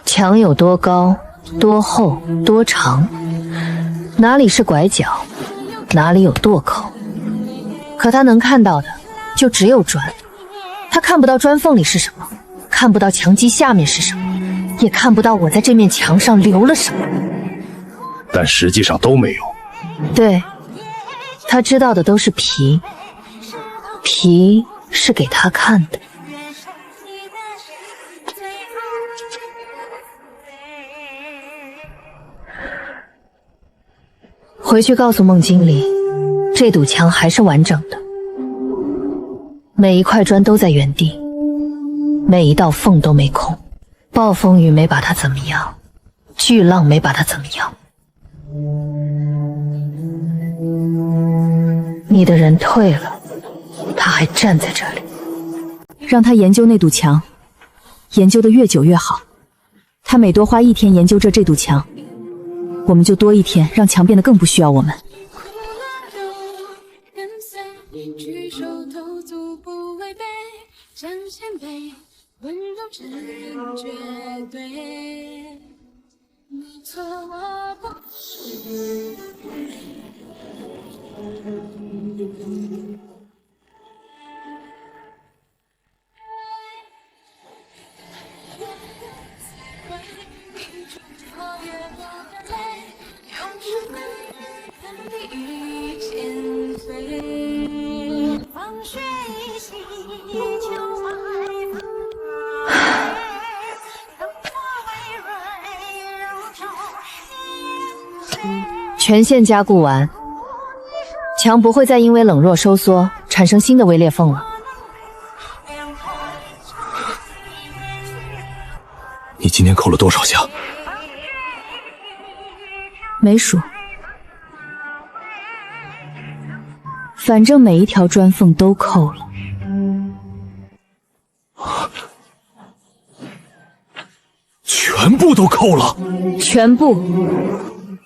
墙有多高、多厚、多长，哪里是拐角，哪里有垛口。可他能看到的就只有砖，他看不到砖缝里是什么，看不到墙基下面是什么，也看不到我在这面墙上留了什么。但实际上都没有。对，他知道的都是皮，皮是给他看的。回去告诉孟经理，这堵墙还是完整的，每一块砖都在原地，每一道缝都没空，暴风雨没把它怎么样，巨浪没把它怎么样。你的人退了，他还站在这里。让他研究那堵墙，研究的越久越好。他每多花1天研究这堵墙，我们就多1天让墙变得更不需要我们。全线加固完，墙不会再因为冷弱收缩产生新的微裂缝了。你今天扣了多少下？没数，反正每一条砖缝都扣了。全部都扣了？全部。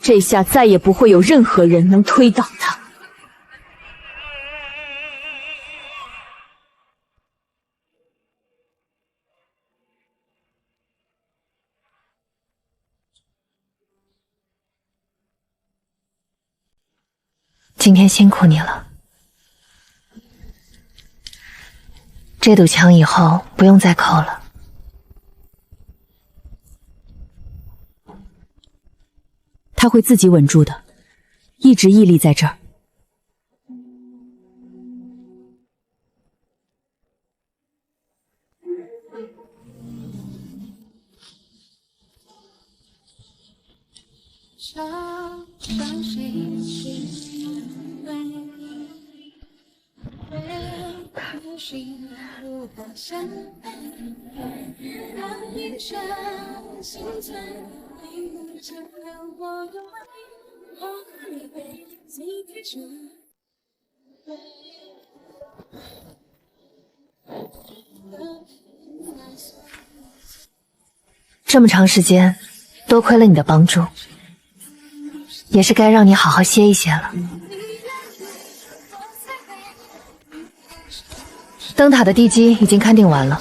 这下再也不会有任何人能推倒他。今天辛苦你了。这堵墙以后不用再扣了。他会自己稳住的，一直屹立在这儿。这么长时间，多亏了你的帮助，也是该让你好好歇一歇了。灯塔的地基已经勘定完了，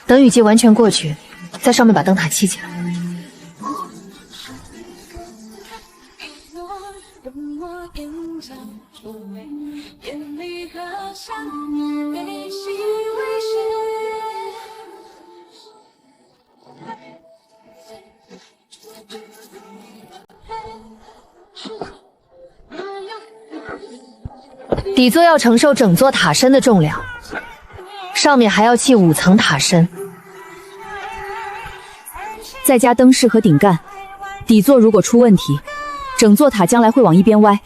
等雨季完全过去，在上面把灯塔砌起来。底座要承受整座塔身的重量，上面还要砌5层塔身，再加灯饰和顶干，底座如果出问题，整座塔将来会往一边歪。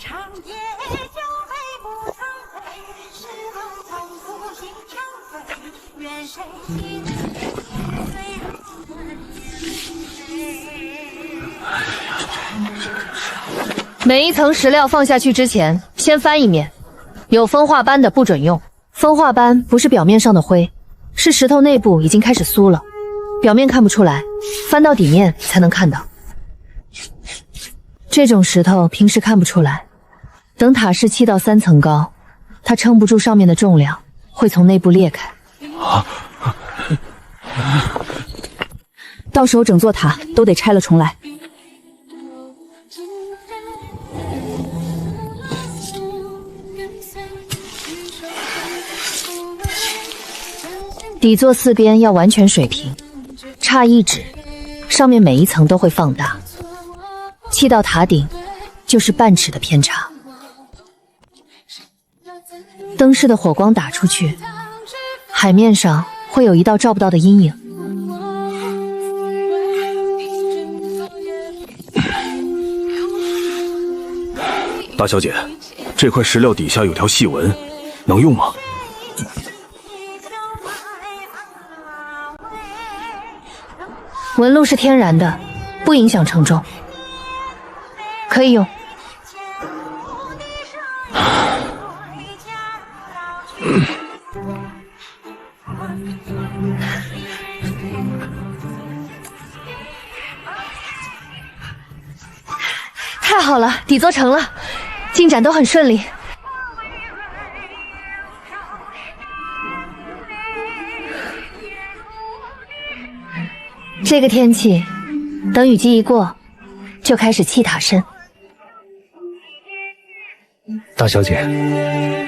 每一层石料放下去之前，先翻一面，有风化斑的不准用。风化斑不是表面上的灰，是石头内部已经开始酥了，表面看不出来，翻到底面才能看到。这种石头平时看不出来，等塔式砌到3层高，它撑不住上面的重量，会从内部裂开。到时候整座塔都得拆了重来。底座4边要完全水平，差1指，上面每一层都会放大，砌到塔顶就是半尺的偏差。灯饰的火光打出去，海面上会有一道照不到的阴影。大小姐，这块石料底下有条细纹，能用吗？纹路是天然的，不影响承重，可以用。太好了，底座成了，进展都很顺利。这个天气，等雨季一过，就开始砌塔身。大小姐，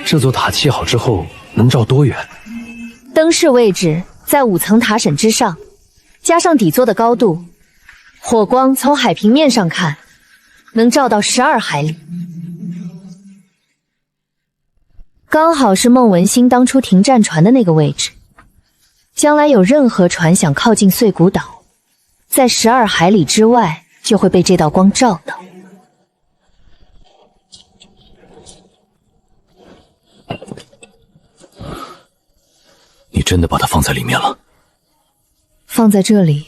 这座塔砌好之后能照多远？灯饰位置在5层塔枕之上，加上底座的高度，火光从海平面上看，能照到12海里。刚好是孟文星当初停战船的那个位置，将来有任何船想靠近碎骨岛，在12海里之外就会被这道光照到。你真的把它放在里面了？放在这里，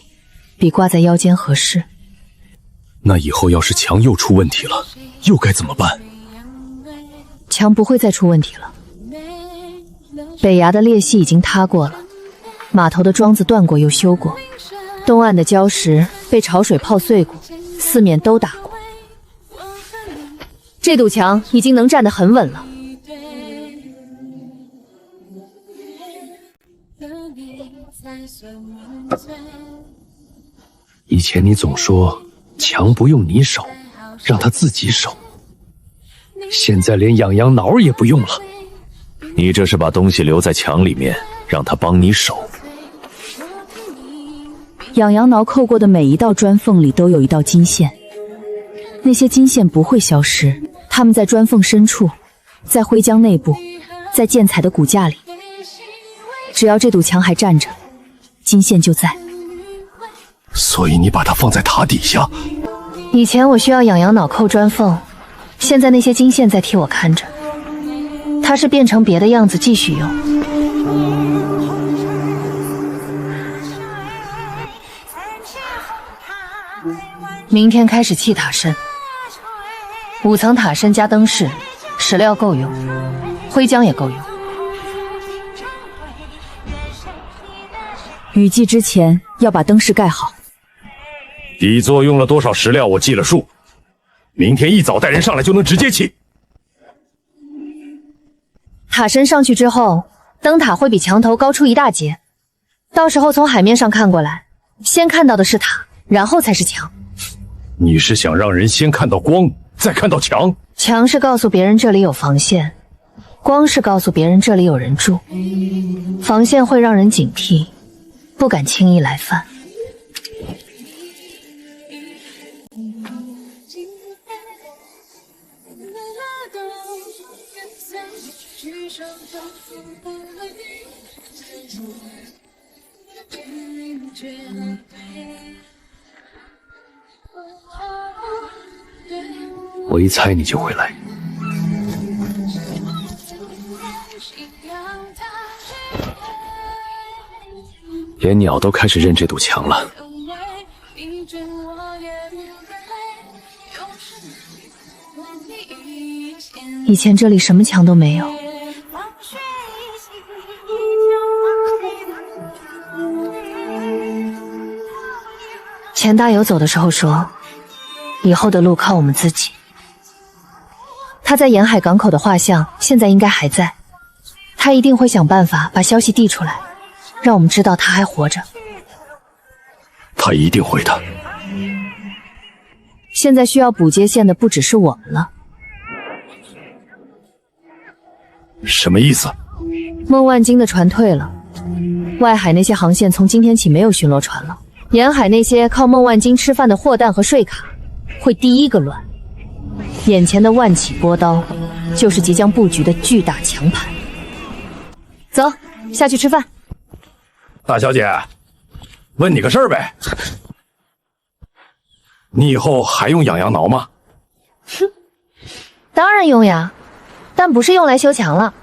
比挂在腰间合适。那以后要是墙又出问题了，又该怎么办？墙不会再出问题了。北崖的裂隙已经塌过了，码头的桩子断过又修过，东岸的礁石被潮水泡碎过，四面都打过。这堵墙已经能站得很稳了。以前你总说墙不用你守，让他自己守，现在连痒痒挠也不用了。你这是把东西留在墙里面，让他帮你守。痒痒挠扣过的每一道砖缝里都有一道金线，那些金线不会消失，它们在砖缝深处，在灰浆内部，在建材的骨架里。只要这堵墙还站着，金线就在。所以你把它放在塔底下。以前我需要痒痒挠扣砖缝，现在那些金线在替我看着。它是变成别的样子继续用。明天开始砌塔身，5层塔身加灯饰，石料够用，灰浆也够用。雨季之前要把灯饰盖好。底座用了多少石料，我记了数。明天一早带人上来就能直接砌。塔身上去之后，灯塔会比墙头高出一大截，到时候从海面上看过来，先看到的是塔，然后才是墙。你是想让人先看到光，再看到墙？墙是告诉别人这里有防线，光是告诉别人这里有人住。防线会让人警惕，不敢轻易来犯。我一猜你就会来。连鸟都开始认这堵墙了。以前这里什么墙都没有。钱大友走的时候说，以后的路靠我们自己。他在沿海港口的画像现在应该还在，他一定会想办法把消息递出来，让我们知道他还活着。他一定会的。现在需要补接线的不只是我们了。什么意思？孟万金的船退了，外海那些航线从今天起没有巡逻船了，沿海那些靠孟万金吃饭的货担和税卡会第一个乱。眼前的万起波刀就是即将布局的巨大强盘。走，下去吃饭。大小姐，问你个事儿呗，你以后还用痒痒挠吗？哼，当然用呀，但不是用来修墙了。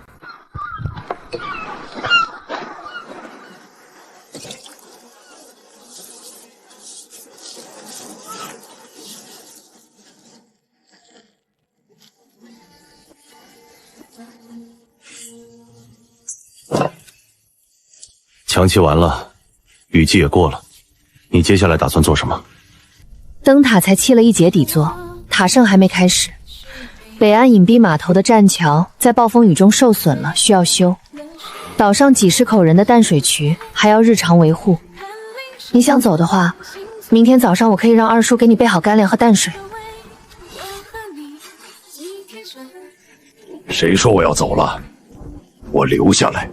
墙砌完了，雨季也过了，你接下来打算做什么？灯塔才砌了一节底座，塔胜还没开始。北岸隐蔽码头的栈桥在暴风雨中受损了，需要修。岛上几十口人的淡水渠还要日常维护。你想走的话，明天早上我可以让二叔给你备好干粮和淡水。谁说我要走了？我留下来。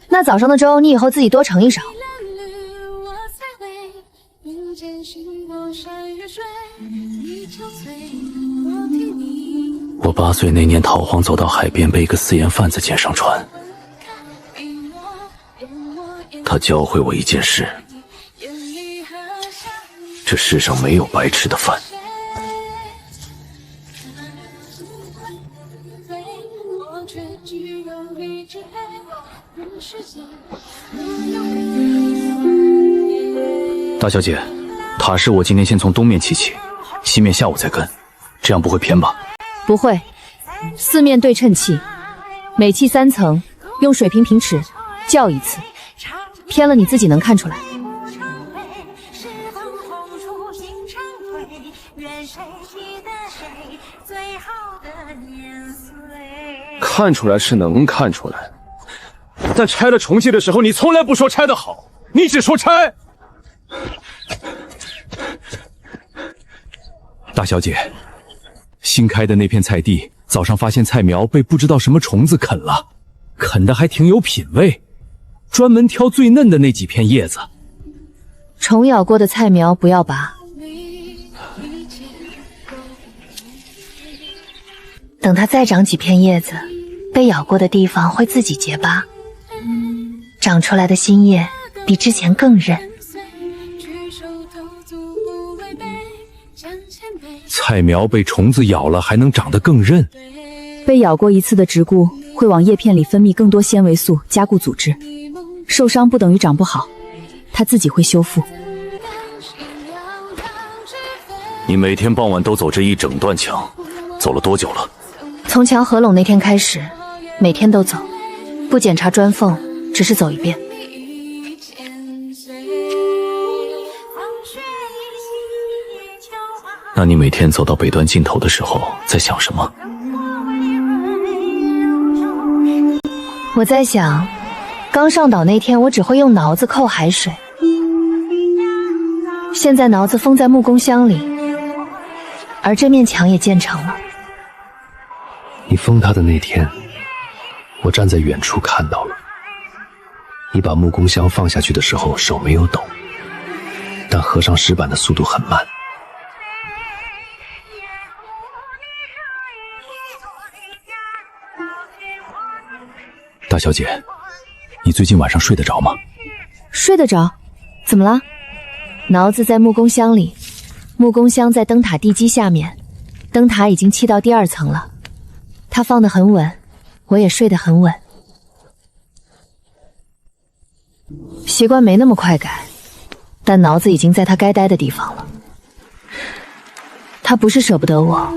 那早上的粥你以后自己多盛一勺。我8岁那年逃荒走到海边，被一个私盐贩子捡上船。他教会我一件事：这世上没有白吃的饭。大小姐，塔是我今天先从东面砌起，西面下午再跟，这样不会偏吧？不会，四面对称砌，每砌3层，用水平平尺校一次，偏了你自己能看出来。看出来是能看出来，但拆了重砌的时候，你从来不说拆得好，你只说拆。大小姐，新开的那片菜地，早上发现菜苗被不知道什么虫子啃了，啃得还挺有品味，专门挑最嫩的那几片叶子。虫咬过的菜苗不要拔，等它再长几片叶子，被咬过的地方会自己结疤，长出来的新叶比之前更韧。菜苗被虫子咬了还能长得更韧。被咬过一次的植菇会往叶片里分泌更多纤维素，加固组织。受伤不等于长不好，它自己会修复。你每天傍晚都走这一整段墙，走了多久了？从墙合拢那天开始，每天都走，不检查砖缝，只是走一遍。那你每天走到北端尽头的时候在想什么？我在想，刚上岛那天我只会用脑子扣海水，现在脑子封在木工箱里，而这面墙也建成了。你封他的那天，我站在远处看到了。你把木工箱放下去的时候手没有抖，但合上石板的速度很慢。大小姐，你最近晚上睡得着吗？睡得着？怎么了？挠子在木工箱里，木工箱在灯塔地基下面，灯塔已经砌到第2层了。它放得很稳，我也睡得很稳。习惯没那么快改，但挠子已经在他该待的地方了。他不是舍不得我，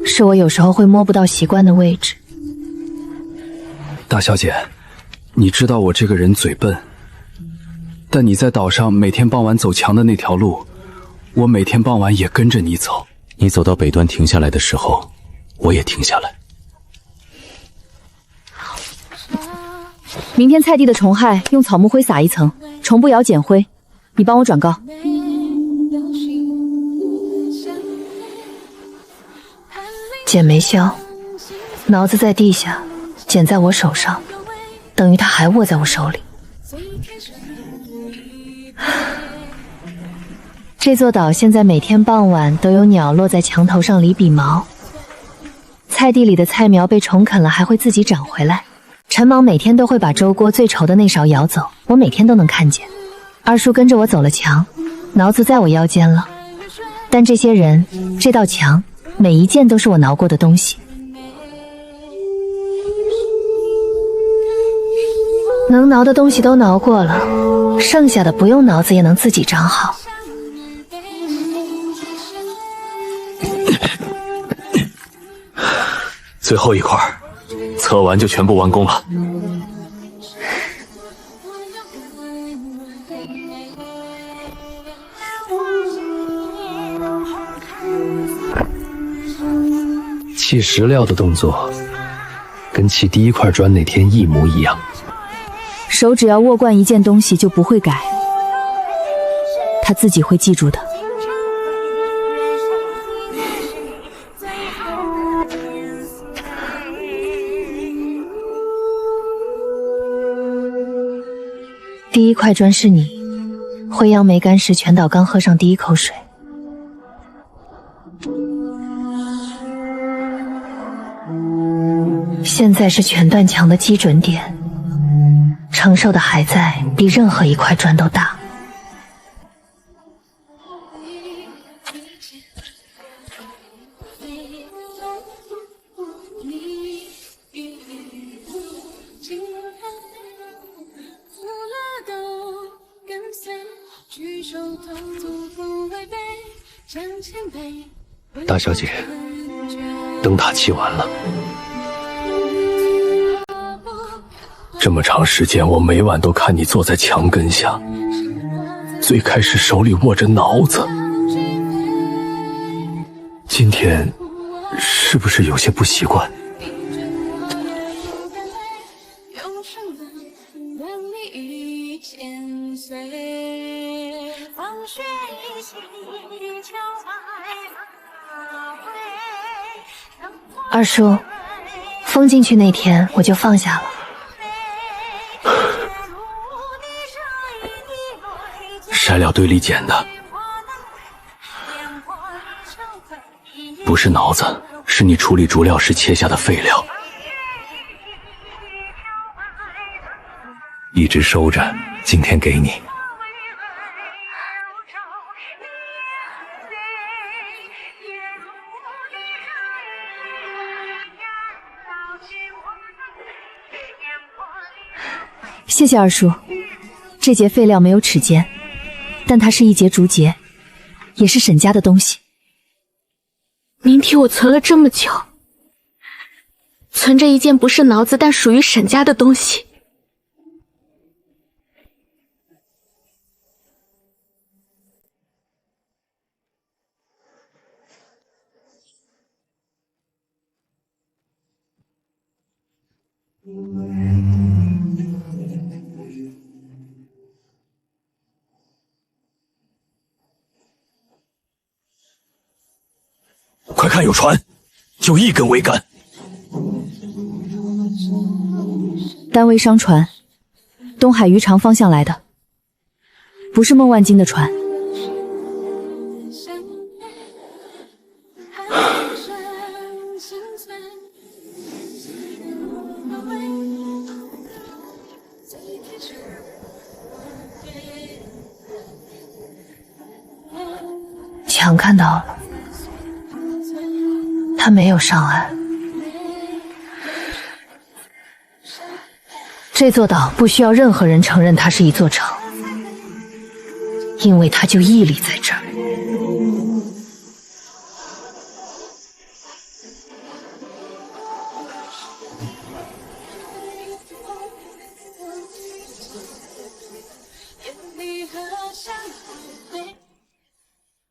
是我有时候会摸不到习惯的位置。大小姐，你知道我这个人嘴笨，但你在岛上每天傍晚走墙的那条路，我每天傍晚也跟着你走。你走到北端停下来的时候，我也停下来。明天菜地的虫害用草木灰撒1层，虫不咬减灰，你帮我转告。碱没消，挠子在地下，碱在我手上，等于它还握在我手里。这座岛现在每天傍晚都有鸟落在墙头上理笔毛，菜地里的菜苗被虫啃了还会自己长回来。陈芒每天都会把粥锅最稠的那勺舀走，我每天都能看见。二叔跟着我走了墙，挠子在我腰间了。但这些人，这道墙，每一件都是我挠过的东西。能挠的东西都挠过了，剩下的不用挠子也能自己长好。最后一块，测完就全部完工了。砌石料的动作，跟砌第1块砖那天一模一样。手只要握惯一件东西就不会改，他自己会记住的。第1块砖是你，灰杨没干时，全岛刚喝上第1口水。现在是全断墙的基准点，承受的还在，比任何1块砖都大。大小姐，灯塔砌完了。这么长时间，我每晚都看你坐在墙根下，最开始手里握着挠子，今天是不是有些不习惯？二叔，封进去那天我就放下了。筛料堆里捡的，不是挠子，是你处理竹料时切下的废料，一直收着，今天给你。谢谢二叔，这节废料没有齿尖，但它是一节竹节，也是沈家的东西。明替我存了这么久，存着一件不是挠子但属于沈家的东西。看有船，就一根桅杆。单桅商船，东海渔场方向来的，不是孟万金的船。强看到了，他没有上岸。这座岛不需要任何人承认它是一座城，因为它就屹立在这儿。